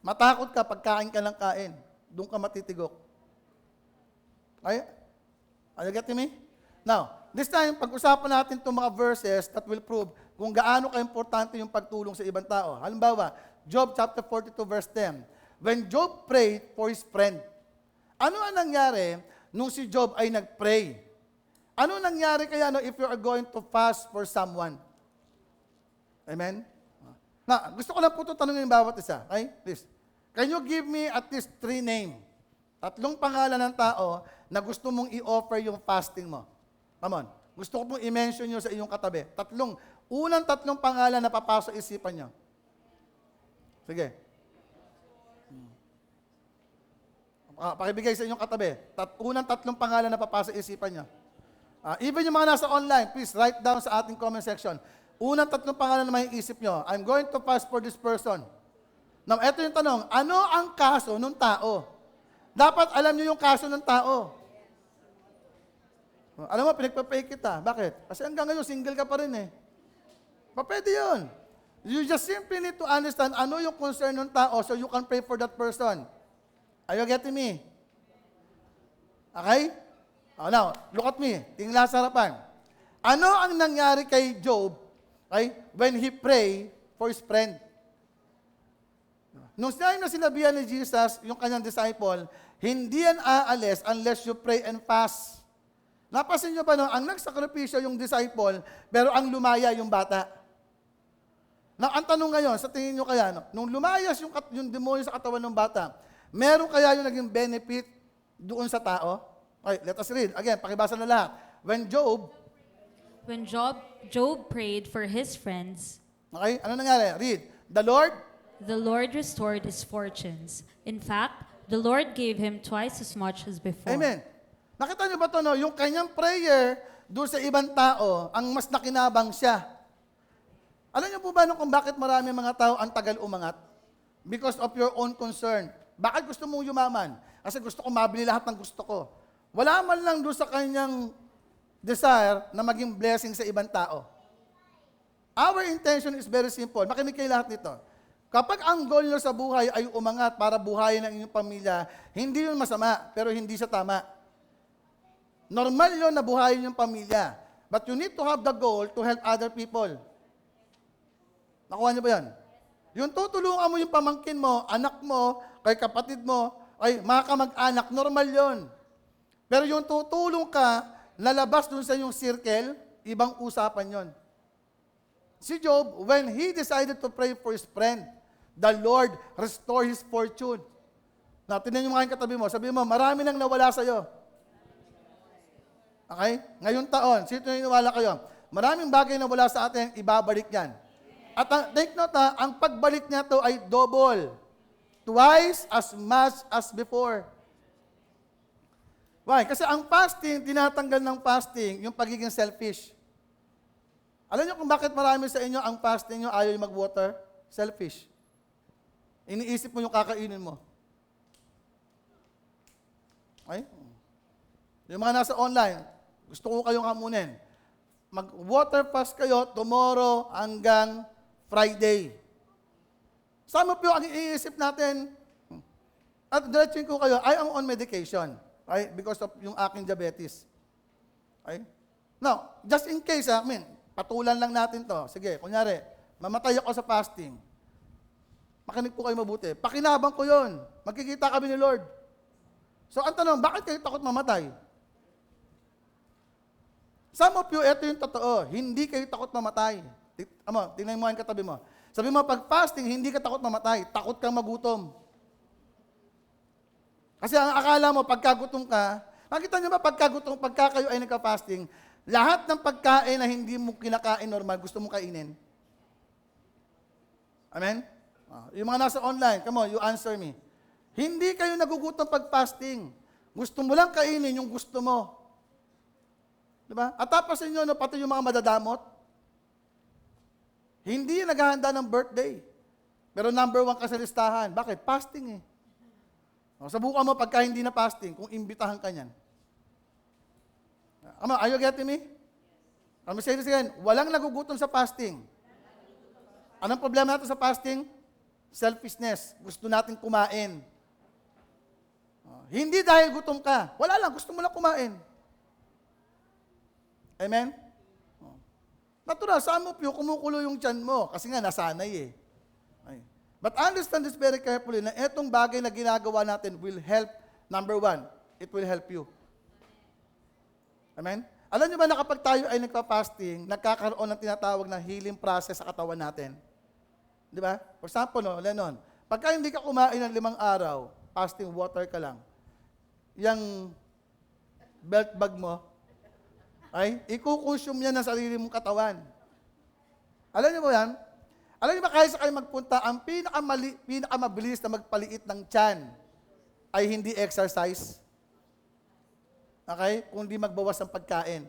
Matakot ka pag kain ka ng kain. Doon ka matitigok. Okay? Are you getting me? Now, this time, pag-usapan natin itong mga verses that will prove kung gaano ka-importante yung pagtulong sa ibang tao. Halimbawa, Job chapter 42 verse 10. When Job prayed for his friend, ano ang nangyari nung si Job ay nag-pray? Ano nangyari kaya if you are going to fast for someone? Amen? Na, gusto ko lang po ito tanongin yung bawat isa. Okay? Please. Can you give me at least 3 names? 3 pangalan ng tao na gusto mong i-offer yung fasting mo. Come on. Gusto ko pong i-mention nyo sa inyong katabi. Unang 3 pangalan na papasok isipan nyo. Sige. Pakibigay sa inyong katabi. Unang 3 pangalan na papasok isipan nyo. Even yung mga nasa online, please write down sa ating comment section. Unang 3 pangalan na may isip nyo. I'm going to fast for this person. Now, eto yung tanong. Ano ang kaso ng tao? Dapat alam nyo yung kaso ng tao. Alam mo, pinagpapay kita. Bakit? Kasi hanggang ngayon, single ka pa rin eh. Pwede yun. You just simply need to understand ano yung concern ng tao so you can pray for that person. Are you getting me? Okay? Now, look at me. Tingnan sa harapan. Ano ang nangyari kay Job when he prayed for his friend? Nung time na sinabihan ni Jesus, yung kanyang disciple, hindi yan aalis unless you pray and fast. Napasin nyo ba ang nagsakripisyo yung disciple, pero ang lumaya yung bata? Ang tanong ngayon, sa tingin nyo kaya, nung lumayas yung demonyo sa katawan ng bata, meron kaya yung naging benefit doon sa tao? Okay, let us read. Again, pakibasa na lahat. When Job prayed for his friends, okay, ano nangyari? Read. the Lord restored his fortunes. In fact, the Lord gave him twice as much as before. Amen. Nakita niyo ba ito, yung kanyang prayer doon sa ibang tao, ang mas nakinabang siya. Alam niyo po ba kung bakit marami mga tao ang tagal umangat? Because of your own concern. Bakit gusto mong yumaman? Kasi gusto ko mabili lahat ng gusto ko. Wala man lang doon sa kanyang desire na maging blessing sa ibang tao. Our intention is very simple. Makinig kayo lahat nito. Kapag ang goal nyo sa buhay ay umangat para buhayin ang inyong pamilya, hindi yun masama, pero hindi siya tama. Normal yun na buhayin yung pamilya. But you need to have the goal to help other people. Nakuha niyo ba yan? Yung tutulungan mo yung pamangkin mo, anak mo, kay kapatid mo, ay mga kamag-anak, normal yon. Pero yung tutulong ka, lalabas dun sa yung circle, ibang usapan yon. Si Job, when he decided to pray for his friend, the Lord restored his fortune. Na, tinan yung mga katabi mo, sabi mo, marami nang nawala sa'yo. Okay? Ngayong taon, sino naniniwala kayo? Maraming bagay na wala sa atin, ibabalik yan. At take note ang pagbalik niya to ay double. Twice as much as before. Why? Kasi ang fasting, tinatanggal ng fasting yung pagiging selfish. Alam niyo kung bakit marami sa inyo ang fasting nyo ayaw mag-water? Selfish. Iniisip mo yung kakainin mo. Okay? Yung mga nasa online, gusto ko kayong hamunin. mag-water fast kayo tomorrow hanggang Friday. Sama po ang iisip natin, at diretsuin ko kayo, I am on medication, right? Because of yung aking diabetes. Okay? Now, just in case, patulan lang natin to. Sige, kunyari, mamatay ako sa fasting. Makinig po kayo mabuti. Pakinabang ko yon. Magkikita kami ni Lord. So, ang tanong, bakit kayo takot mamatay? Some of you, ito yung totoo. Hindi kayo takot mamatay. Tingnan mo ang katabi mo. Sabi mo, pag fasting, hindi ka takot mamatay. Takot kang magutom. Kasi ang akala mo, pagkagutom ka, nakita niyo ba, pagka kayo ay nagka-fasting, lahat ng pagkain na hindi mo kinakain normal, gusto mo kainin. Amen? Yung mga nasa online, come on, you answer me. Hindi kayo nagugutom pag fasting. Gusto mo lang kainin yung gusto mo. Diba? At tapos inyo, pati yung mga madadamot, hindi naghahanda ng birthday. Pero number 1 ka sa listahan. Bakit? Fasting eh. Sabukan mo pagka hindi na fasting, kung imbitahan ka niyan. Are you getting me? I'm saying this again, walang nagugutom sa fasting. Anong problema natin sa fasting? Selfishness. Gusto natin kumain. Hindi dahil gutom ka. Wala lang, gusto mo lang kumain. Amen? Natural, saan mo piyo, kumukulo yung tiyan mo. Kasi nga, nasanay eh. But understand this very carefully, na etong bagay na ginagawa natin will help, number 1, it will help you. Amen? Alam niyo ba na kapag tayo ay nagpa-fasting, nagkakaroon ng tinatawag na healing process sa katawan natin? Di ba? For example, Lenon, pagka hindi ka kumain ng 5 araw, fasting water ka lang, yung belt bag mo, ay ikukonsume yan ng sarili mong katawan. Alam niyo ba yan? Alam niyo ba kahit sa kayo magpunta, ang pinakamabilis na magpaliit ng tiyan ay hindi exercise. Okay? Kundi magbawas ng pagkain.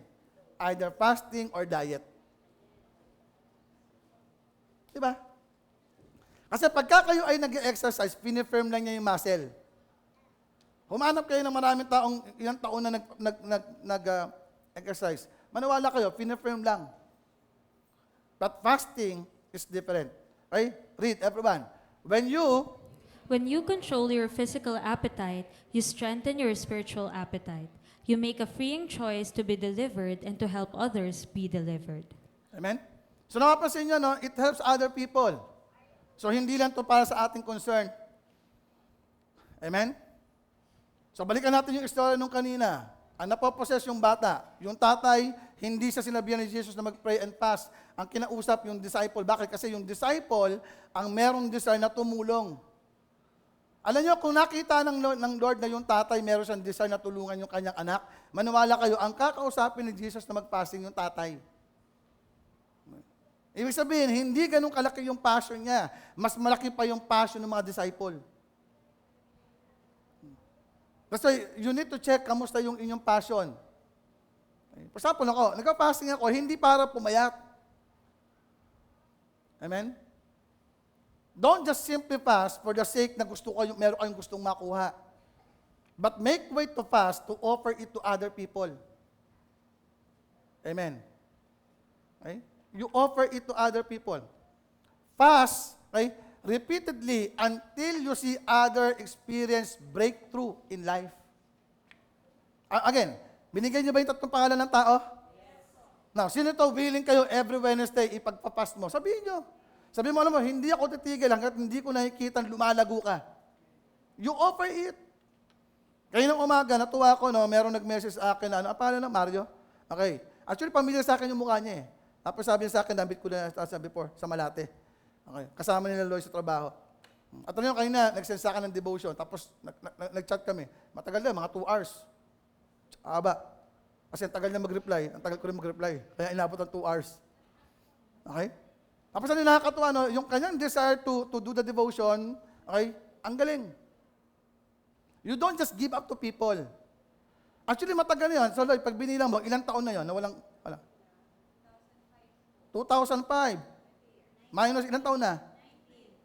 Either fasting or diet. Diba? Kasi pagka kayo ay nag-exercise, pinifirm lang niya yung muscle. Humanap kayo ng maraming taong, ilang taon na nag-exercise. Maniwala kayo, pinifirm lang. But fasting is different. Right? Read, everyone. When you control your physical appetite, you strengthen your spiritual appetite. You make a freeing choice to be delivered and to help others be delivered. Amen? So napapansin nyo, no? It helps other people. So hindi lang to para sa ating concern. Amen? So balikan natin yung istorya nung kanina. Ang napoposes yung bata. Yung tatay, hindi sa sinabihan ni Jesus na mag-pray and fast. Ang kinausap yung disciple. Bakit? Kasi yung disciple, ang merong desire na tumulong. Alam nyo, kung nakita ng Lord na yung tatay, meron siyang desire na tulungan yung kanyang anak, maniwala kayo, ang kakausapin ni Jesus na mag-fasting yung tatay. Ibig sabihin, hindi ganun kalaki yung passion niya. Mas malaki pa yung passion ng mga disciple. Kasi you need to check kamusta yung inyong passion. For example, nagka-fasting ako, hindi para pumayat. Amen? Don't just simply fast for the sake na meron kayong gustong makuha. But make way to fast to offer it to other people. Amen? Okay? You offer it to other people. Fast, okay, repeatedly until you see other experience breakthrough in life. Again, binigyan niyo ba yung 3 pangalan ng tao? Yes. Now, sino to willing kayo every Wednesday ipagpapast mo? Sabihin niyo. Sabihin mo, alam mo, hindi ako titigil hanggat hindi ko nakikita lumalago ka. You offer it. Kaya nung umaga, natuwa ko, merong nag-message sa akin na, pangalan na, Mario? Okay. Actually, pamilya sa akin yung mukha niya eh. Tapos sabi niya sa akin, nabit ko na before, sa Malate. Okay. Kasama nila Loy sa trabaho. At ano yung kanina, nag-send sa akin ng devotion, tapos nag-chat kami. Matagal na, mga 2 hours. Aba. Kasi ang tagal na mag-reply, ang tagal ko rin mag-reply. Kaya inabot ng 2 hours. Okay? Tapos ano yung nakakatuwa, yung kanyang desire to do the devotion, okay, ang galing. You don't just give up to people. Actually, matagal na yan. So, Lord, pag binilang mo, ilang taon na yun? Na walang, 2005. Minus, ilang taon na?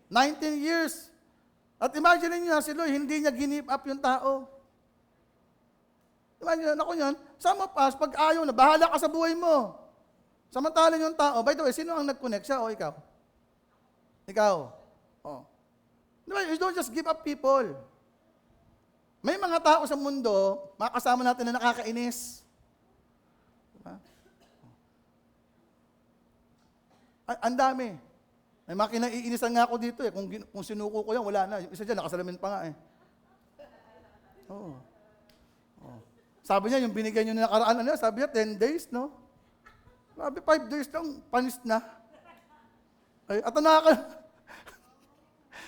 19 years. At imagine niyo si Lord, hindi niya give up yung tao. Imagine, ako yan, some of us, pag ayaw na, bahala ka sa buhay mo. Samantalang yung tao, by the way, sino ang nag-connect, siya o ikaw? Ikaw. Oh. Di ba? You don't just give up people. May mga tao sa mundo, makasama natin na nakakainis. Diba? Ang dami. May mga kinaiinisan nga ako dito eh. Kung sinuko ko yan, wala na. Yung isa dyan, nakasalamin pa nga eh. Oo. Oh. Sabi niya, yung binigay niyo na nakaraan, sabi niya, 10 days, no? Sabi, 5 days lang, panis na. Ay, at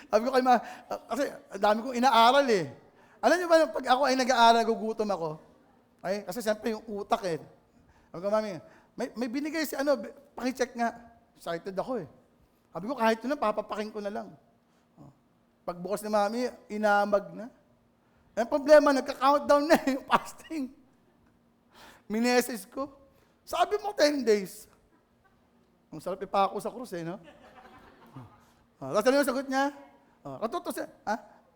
sabi ko kay kasi dami kong inaaral eh. Alam niyo ba, pag ako ay nag-aaral, gugutom ako. Ay, kasi siyempre yung utak eh. Sabi ko, mami, may binigay si pakicheck nga. Excited ako eh. Sabi ko, kahit yun lang, papapaking ko na lang. Pagbukas ni mami, inamag na. Ang problema, nagka-countdown na yung fasting. Mineses ko. Sabi mo 10 days. Ang sarap ipako sa krus eh, no? Tapos ano yung sagot niya?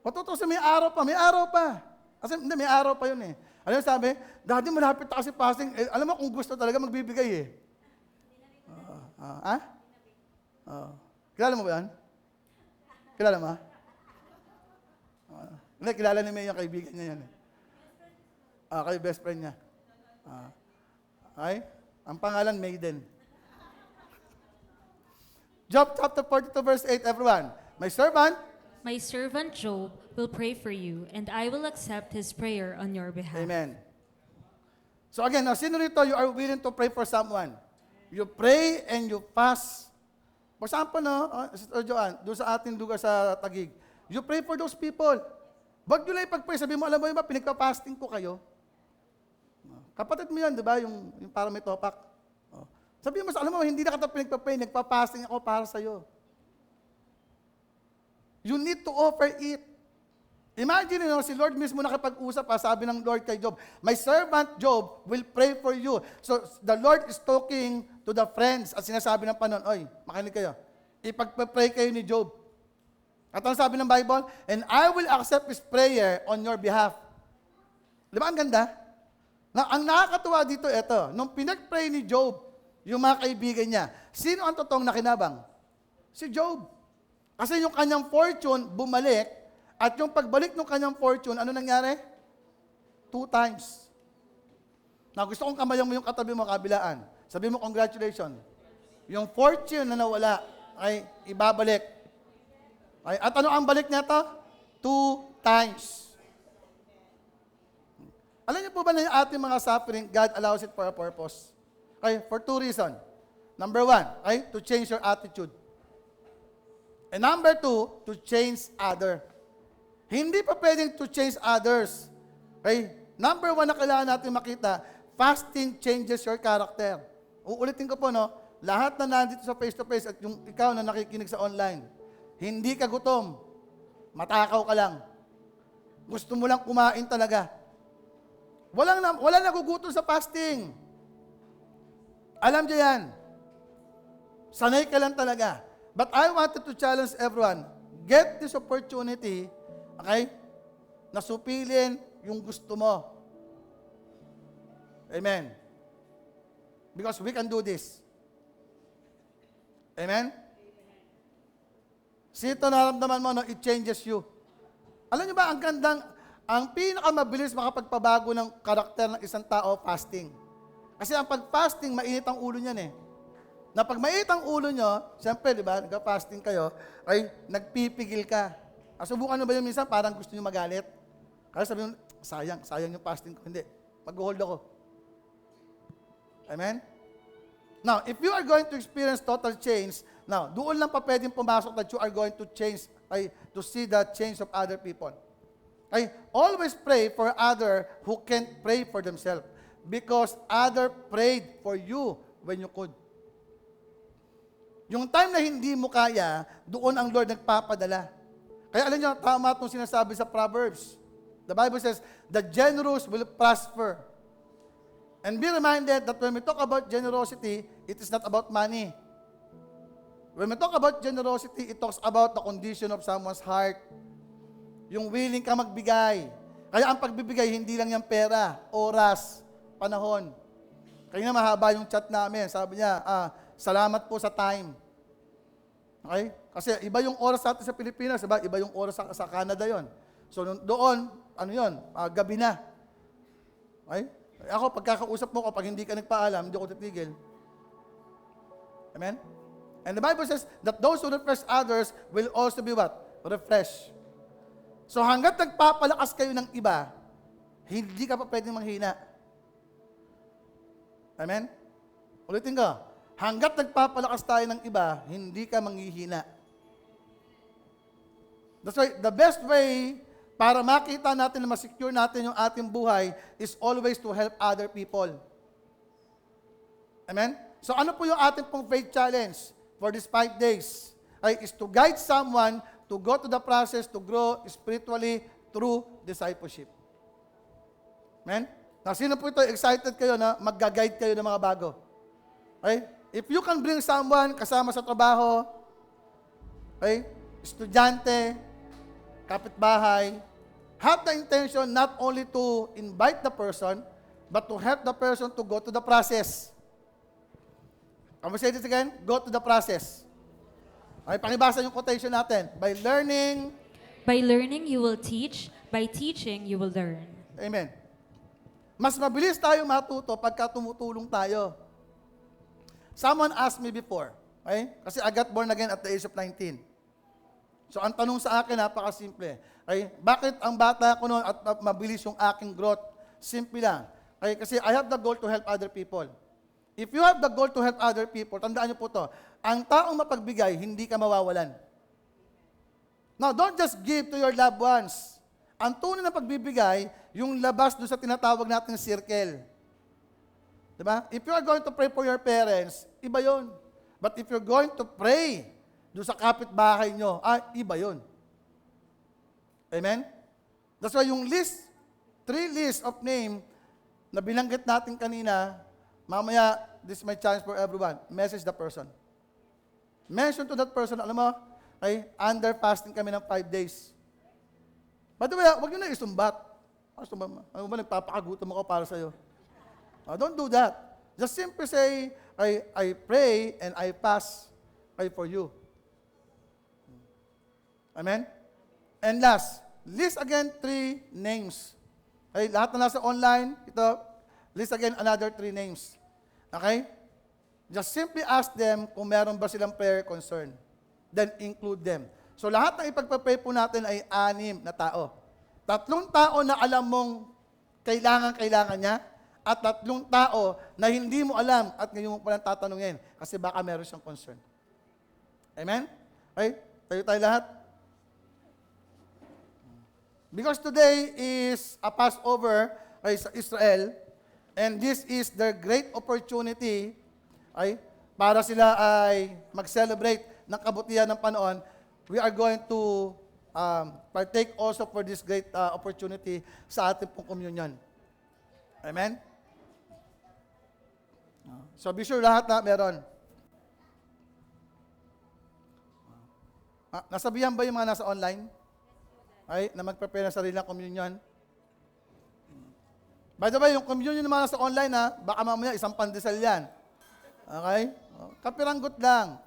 Katutusin, may araw pa, may araw pa. Kasi hindi, may araw pa yun eh. Ano yung sabi? Daddy, malapit na kasi fasting. Alam mo, kung gusto talaga, magbibigay eh. Kilala mo ba yan? Kilala mo? Hindi, kilala ni May yung kaibigan niya yan eh. Kayo best friend niya. Ang pangalan, Maiden. Job chapter 42 verse 8, everyone. My servant Job will pray for you, and I will accept his prayer on your behalf. Amen. So again, now, sino rito you are willing to pray for someone? You pray and you fast. For example, Sister Joanne, doon sa ating lugar sa Taguig, you pray for those people. Wag nyo lang ipag-pray, sabi mo, alam mo yun ba, pinagpa-fasting ko kayo. Kapatid mo yan, di ba, yung para may topak. Sabi mo, alam mo, hindi na kita pinagpa-pray, nagpa-fasting ako para sa'yo. You need to offer it. Imagine, si Lord mismo nakipag-usap, sabi ng Lord kay Job, my servant Job will pray for you. So, the Lord is talking to the friends at sinasabi ng panon, oy, makinig kayo, ipagpa-pray kayo ni Job. At ang sabi ng Bible, and I will accept his prayer on your behalf. Di ba ang ganda? Ang nakakatuwa dito, ito, nung pinag-pray ni Job, yung mga kaibigan niya, sino ang totoong nakinabang? Si Job. Kasi yung kanyang fortune bumalik, at yung pagbalik ng kanyang fortune, ano nangyari? 2 times. Na gusto kong kamayan mo yung katabi mo kabilaan. Sabi mo, congratulations. Yung fortune na nawala ay ibabalik. At ano ang balik niya to? 2 times. Alam niyo po ba na yung ating mga suffering, God allows it for a purpose? For 2 reasons. Number 1, to change your attitude. And number 2, to change other. Hindi pa pwedeng to change others. Number 1 na kailangan natin makita, fasting changes your character. Uulitin ko po, lahat na nandito sa face-to-face at yung ikaw na nakikinig sa online, hindi ka gutom, matakaw ka lang. Gusto mo lang kumain talaga. Walang nagugutom sa fasting. Alam niyo yan. Sanay ka lang talaga. But I wanted to challenge everyone, get this opportunity, na supilin yung gusto mo. Amen. Because we can do this. Amen? Sito naramdaman mo, it changes you. Alam niyo ba, ang pinakamabilis makapagpabago ng karakter ng isang tao, fasting. Kasi ang pag-fasting, mainit ang ulo niyan eh. Na pag mainit ang ulo nyo, siyempre, di ba, nagka-fasting kayo, ay nagpipigil ka. Subukan nyo ba yun minsan, parang gusto nyo magalit? Kaya sabi nyo, sayang yung fasting ko. Hindi, mag-hold ako. Amen? Now, if you are going to experience total change, now, doon lang pa pwedeng pumasok that you are going to change, to see the change of other people. Always pray for other who can't pray for themselves. Because other prayed for you when you could. Yung time na hindi mo kaya, doon ang Lord nagpapadala. Kaya alam niyo, tama itong sinasabi sa Proverbs. The Bible says, the generous will prosper. And be reminded that when we talk about generosity, it is not about money. When we talk about generosity, it talks about the condition of someone's heart. Yung willing ka magbigay. Kaya ang pagbibigay, hindi lang yung pera, oras, panahon. Kaya nga mahaba yung chat namin. Sabi niya, salamat po sa time. Okay? Kasi iba yung oras natin sa Pilipinas, iba yung oras sa Canada yon. So doon, ano yon? Gabi na. Okay? Ako, pagkakausap mo ko, pag hindi ka nagpaalam, hindi ako titigil. Amen? And the Bible says that those who refresh others will also be what? Refresh. So hanggat nagpapalakas kayo ng iba, hindi ka pa pwedeng manghina. Amen? Ulitin ko. Hanggat nagpapalakas tayo ng iba, hindi ka manghihina. That's why the best way para makita natin na masecure natin yung ating buhay is always to help other people. Amen? So ano po yung ating pong faith challenge for these 5 days? Is to guide someone to go to the process to grow spiritually through discipleship. Amen? Now, sino po ito excited kayo na mag-guide kayo ng mga bago? Okay? If you can bring someone kasama sa trabaho, okay? Estudyante, kapitbahay, have the intention not only to invite the person, but to help the person to go to the process. Can we say this again? Go to the process. Okay, pakibasa yung quotation natin. By learning, you will teach. By teaching, you will learn. Amen. Mas mabilis tayong matuto pagka tumutulong tayo. Someone asked me before, okay? Kasi I got born again at the age of 19. So ang tanong sa akin, napakasimple. Okay? Bakit ang bata ko noon at mabilis yung aking growth? Simple lang. Okay? Kasi I have the goal to help other people. If you have the goal to help other people, tandaan niyo po to, ang taong mapagbigay, hindi ka mawawalan. Now, don't just give to your loved ones. Ang tunay na pagbibigay, yung labas doon sa tinatawag nating circle. Diba? If you are going to pray for your parents, iba yun. But if you're going to pray doon sa kapitbahay nyo, iba yun. Amen? That's why yung 3 list of name na binanggit natin kanina, mamaya, this is my chance for everyone. Message the person. Mention to that person, alam mo, ay, under fasting kami ng 5 days. By the way, huwag nyo na isumbat. Ano ba, nagpapakagutom ako para sa'yo? Don't do that. Just simply say, I pray and I fast for you. Amen? And last, list again 3 names. Okay, lahat na nasa online, ito, list again another 3 names. Okay? Just simply ask them kung meron ba silang prayer concern. Then include them. So lahat ng ipagpapray po natin ay 6 na tao. 3 tao na alam mong kailangan niya, at 3 tao na hindi mo alam at ngayon mo palang tatanungin kasi baka meron siyang concern. Amen? Okay? Tayo lahat. Because today is a Passover sa Israel, and this is their great opportunity para sila ay mag-celebrate ng kabutihan ng Panginoon. We are going to partake also for this great opportunity sa ating pong communion. Amen? So be sure lahat na meron. Nasabihan ba yung mga nasa online? Na mag-prepare ng sarili ng communion? By the way, yung communion ng mga nasa online, baka mamaya isang pandesal yan. Okay? Kapiranggot lang.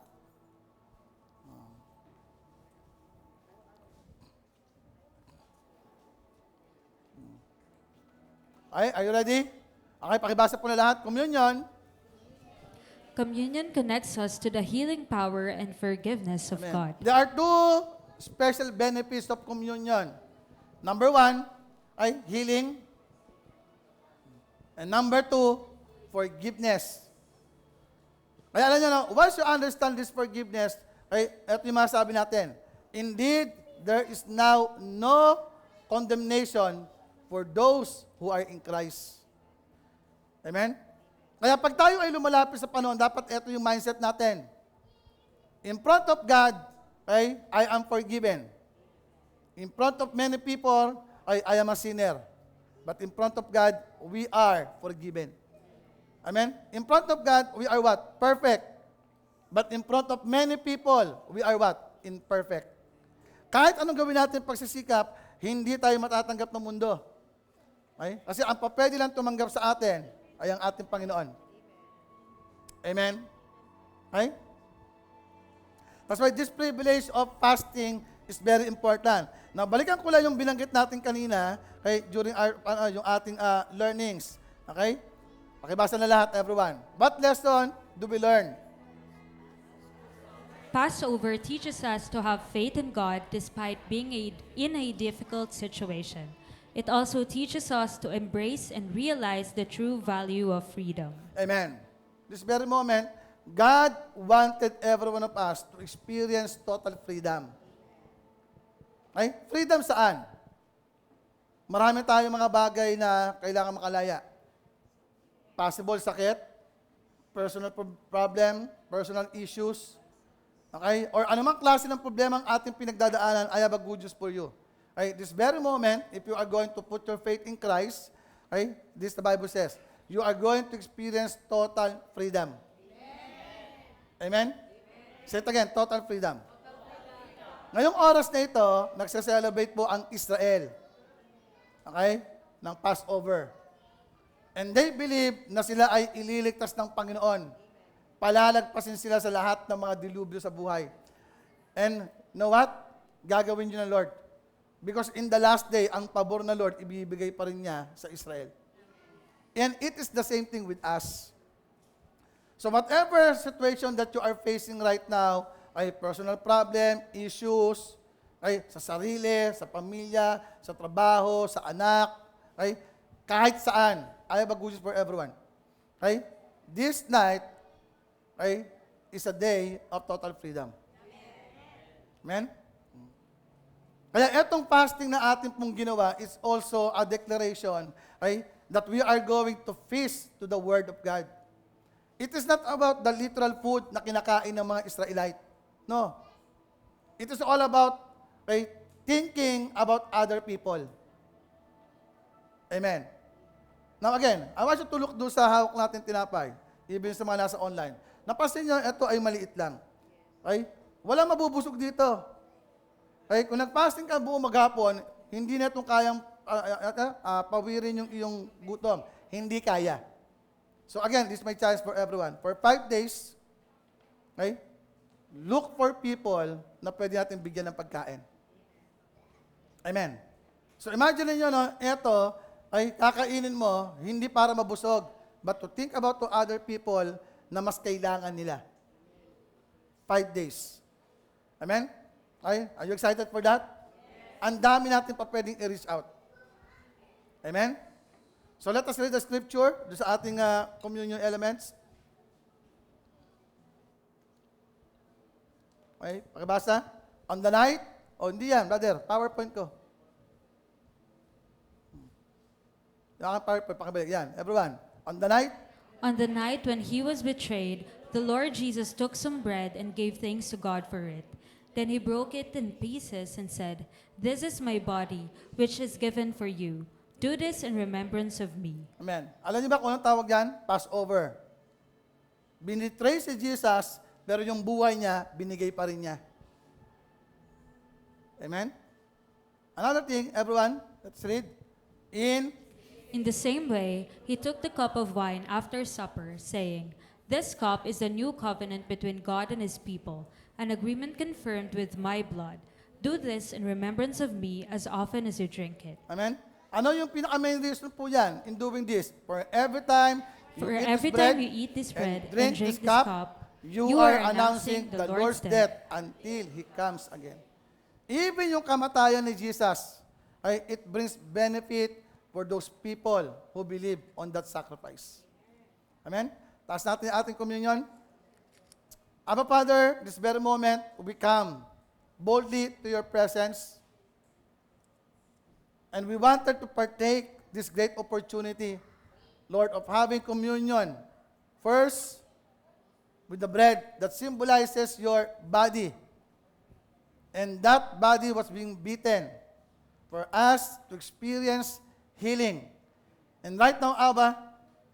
Okay, are you ready? Okay, pakibasa po na lahat. Communion connects us to the healing power and forgiveness of Amen. God. There are 2 special benefits of communion. Number 1 ay healing. And number 2, forgiveness. Kaya alam nyo na, once you understand this forgiveness, ito yung masabi natin. Indeed, there is now no condemnation for those who are in Christ. Amen? Kaya pag tayo ay lumalapit sa Panginoon, dapat ito yung mindset natin. In front of God, I am forgiven. In front of many people, I am a sinner. But in front of God, we are forgiven. Amen? In front of God, we are what? Perfect. But in front of many people, we are what? Imperfect. Kahit anong gawin natin pagsisikap, hindi tayo matatanggap ng mundo. Okay? Kasi ang papwede lang tumanggap sa atin ay ang ating Panginoon. Amen? Okay? That's why this privilege of fasting is very important. Now, balikan ko lang yung binanggit natin kanina, okay, during yung ating learnings. Okay? Pakibasa na lahat, everyone. What lesson do we learn? Passover teaches us to have faith in God despite being in a difficult situation. It also teaches us to embrace and realize the true value of freedom. Amen. This very moment, God wanted every one of us to experience total freedom. Okay? Freedom saan? Marami tayong mga bagay na kailangan makalaya. Possible sakit, personal problem, personal issues, okay? Or anumang klase ng problema ang ating pinagdadaanan, I have a good news for you. Okay? This very moment, if you are going to put your faith in Christ, okay, this the Bible says, you are going to experience total freedom. Amen? Say it again, total freedom. Ngayong oras na ito, nagse-celebrate po ang Israel. Okay? Ng Passover. And they believe na sila ay ililigtas ng Panginoon. Palalagpasin sila sa lahat ng mga dilubyo sa buhay. And know what? Gagawin niyo ng Lord. Because in the last day, ang pabor na Lord, ibibigay pa rin niya sa Israel. And it is the same thing with us. So whatever situation that you are facing right now, ay personal problem, issues, ay sa sarili, sa pamilya, sa trabaho, sa anak, ay kahit saan, I have a good news for everyone. Okay? This night, okay, is a day of total freedom. Amen? Kaya etong fasting na ating pong ginawa is also a declaration, okay, that we are going to feast to the Word of God. It is not about the literal food na kinakain ng mga Israelite. No. It is all about, okay, thinking about other people. Amen. Now again, I want you to look doon sa hawak natin tinapay, even sa mga nasa online. Napansin niyo, ito ay maliit lang. Okay? Walang mabubusog dito. Okay? Kung nag-fasting ka buong maghapon, hindi na itong kayang pawirin yung iyong gutom. Hindi kaya. So again, this is my challenge for everyone. For 5 days, okay, look for people na pwede natin bigyan ng pagkain. Amen. So imagine niyo, no, ito ay kakainin mo, hindi para mabusog, but to think about to other people na mas kailangan nila. 5 days. Amen? Okay? Are you excited for that? Yes. Ang dami natin pa pwedeng i-reach out. Amen? So let us read the scripture doon sa ating communion elements. Okay, pakibasa. On the night, hindi yan, brother, PowerPoint ko. Yung PowerPoint, pakibalik yan. Everyone, on the night. On the night when he was betrayed, the Lord Jesus took some bread and gave thanks to God for it. Then he broke it in pieces and said, "This is my body, which is given for you. Do this in remembrance of me." Amen. Alam niyo ba kung anong tawag yan? Passover. Binitray si Jesus, pero yung buhay niya, binigay pa rin niya. Amen? Another thing, everyone, let's read. In the same way, he took the cup of wine after supper, saying, "This cup is the new covenant between God and his people, an agreement confirmed with my blood. Do this in remembrance of me as often as you drink it." Amen? Ano yung pinaka-main reason po yan in doing this? For every time you eat this bread and drink this cup, you are announcing the Lord's death until He comes again. Even yung kamatayan ni Jesus, it brings benefit for those people who believe on that sacrifice. Amen? Taas natin ang ating communion. Abba Father, this very moment, we come boldly to your presence. And we wanted to partake this great opportunity, Lord, of having communion. First, with the bread that symbolizes your body. And that body was being beaten for us to experience healing. And right now, Abba,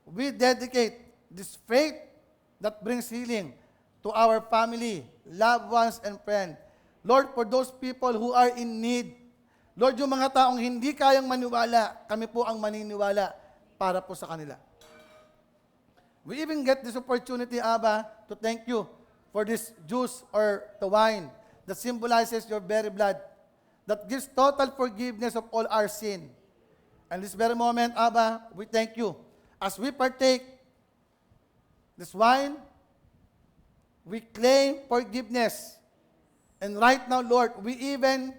we dedicate this faith that brings healing to our family, loved ones, and friends. Lord, for those people who are in need, Lord, yung mga taong hindi kayang maniwala, kami po ang maniniwala para po sa kanila. We even get this opportunity, Abba, to thank you for this juice or the wine that symbolizes your very blood, that gives total forgiveness of all our sin. And this very moment, Abba, we thank you. As we partake this wine, we claim forgiveness. And right now, Lord, we even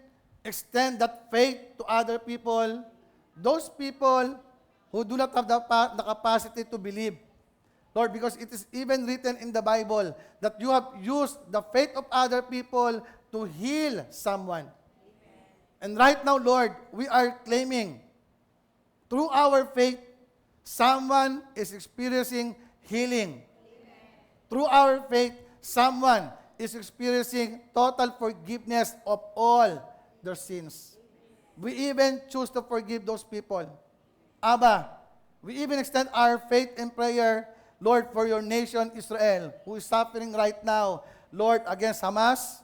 extend that faith to other people, those people who do not have the capacity to believe. Lord, because it is even written in the Bible that you have used the faith of other people to heal someone. And right now, Lord, we are claiming through our faith, someone is experiencing healing. Through our faith, someone is experiencing total forgiveness of all their sins. We even choose to forgive those people. Abba, we even extend our faith in prayer, Lord, for your nation, Israel, who is suffering right now, Lord, against Hamas,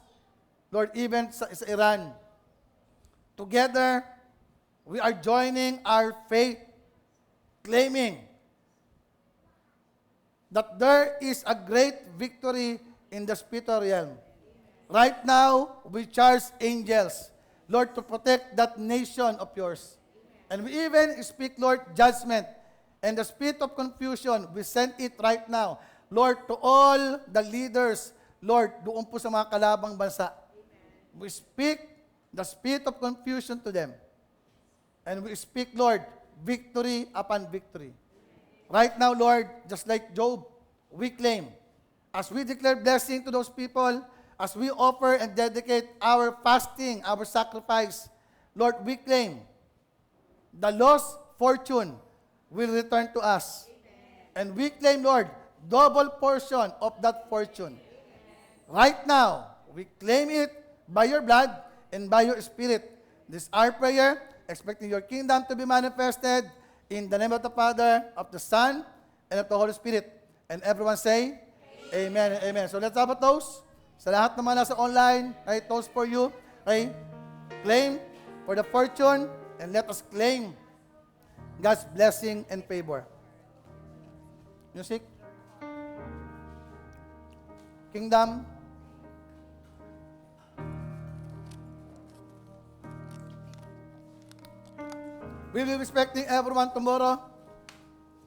Lord, even sa Iran. Together, we are joining our faith, claiming that there is a great victory in the spiritual realm. Right now, we charge angels, Lord, to protect that nation of yours. And we even speak, Lord, judgment. And the spirit of confusion, we send it right now, Lord, to all the leaders, Lord, doon po sa mga kalabang bansa. We speak the spirit of confusion to them. And we speak, Lord, victory upon victory. Right now, Lord, just like Job, we claim, as we declare blessing to those people, as we offer and dedicate our fasting, our sacrifice, Lord, we claim the lost fortune will return to us. And we claim, Lord, double portion of that fortune. Right now, we claim it by your blood and by your spirit. This is our prayer, expecting your kingdom to be manifested in the name of the Father, of the Son, and of the Holy Spirit. And everyone say, Amen and amen. So let's have a toast. Sa lahat naman nasa online, I toast for you. Okay? Claim for the fortune, and let us claim God's blessing and favor. Music. Kingdom. We will be expecting everyone tomorrow.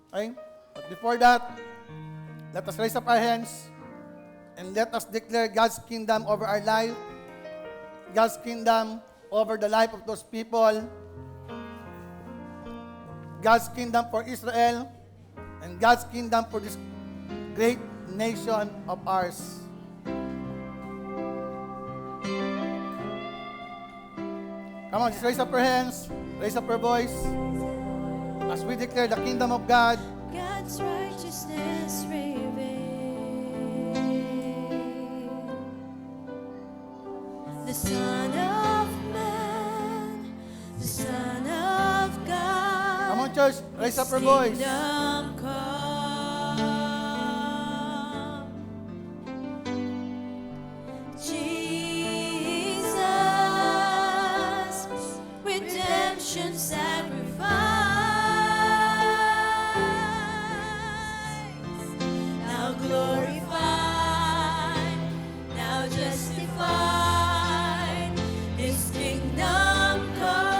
Okay? But before that, let us raise up our hands and let us declare God's kingdom over our life, God's kingdom over the life of those people, God's kingdom for Israel, and God's kingdom for this great nation of ours. Come on, just raise up your hands, raise up your voice, as we declare the kingdom of God. God's righteousness revealed. The Son of Man, the Son of God. Come on, church, raise up your voice. Kingdom come. Jesus, redemption sacrifice. Now glorified, now justified, His kingdom come.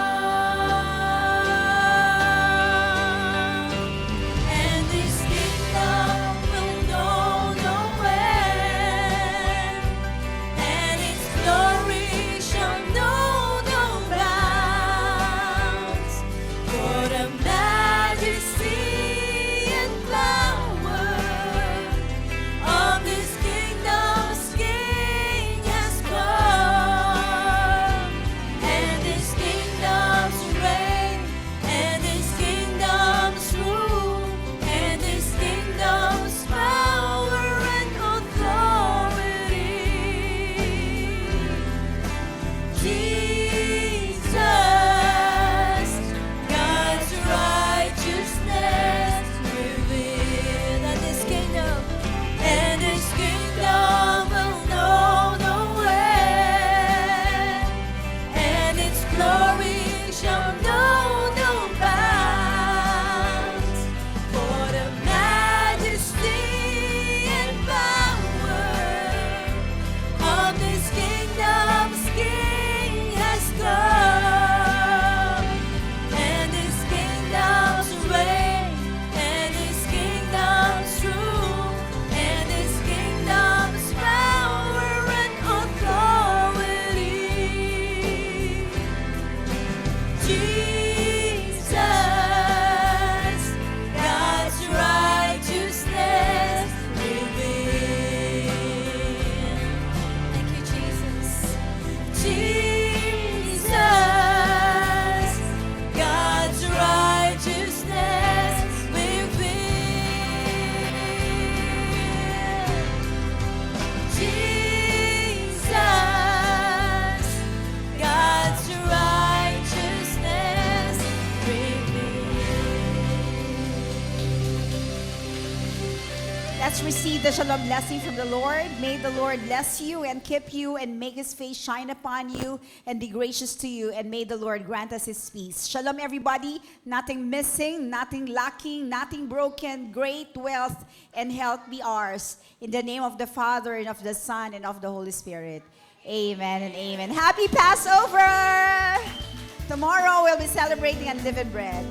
Let's receive the shalom blessing from the Lord. May the Lord bless you and keep you and make his face shine upon you and be gracious to you. And may the Lord grant us his peace. Shalom, everybody. Nothing missing, nothing lacking, nothing broken. Great wealth and health be ours. In the name of the Father and of the Son and of the Holy Spirit. Amen and amen. Happy Passover! Tomorrow we'll be celebrating unleavened bread.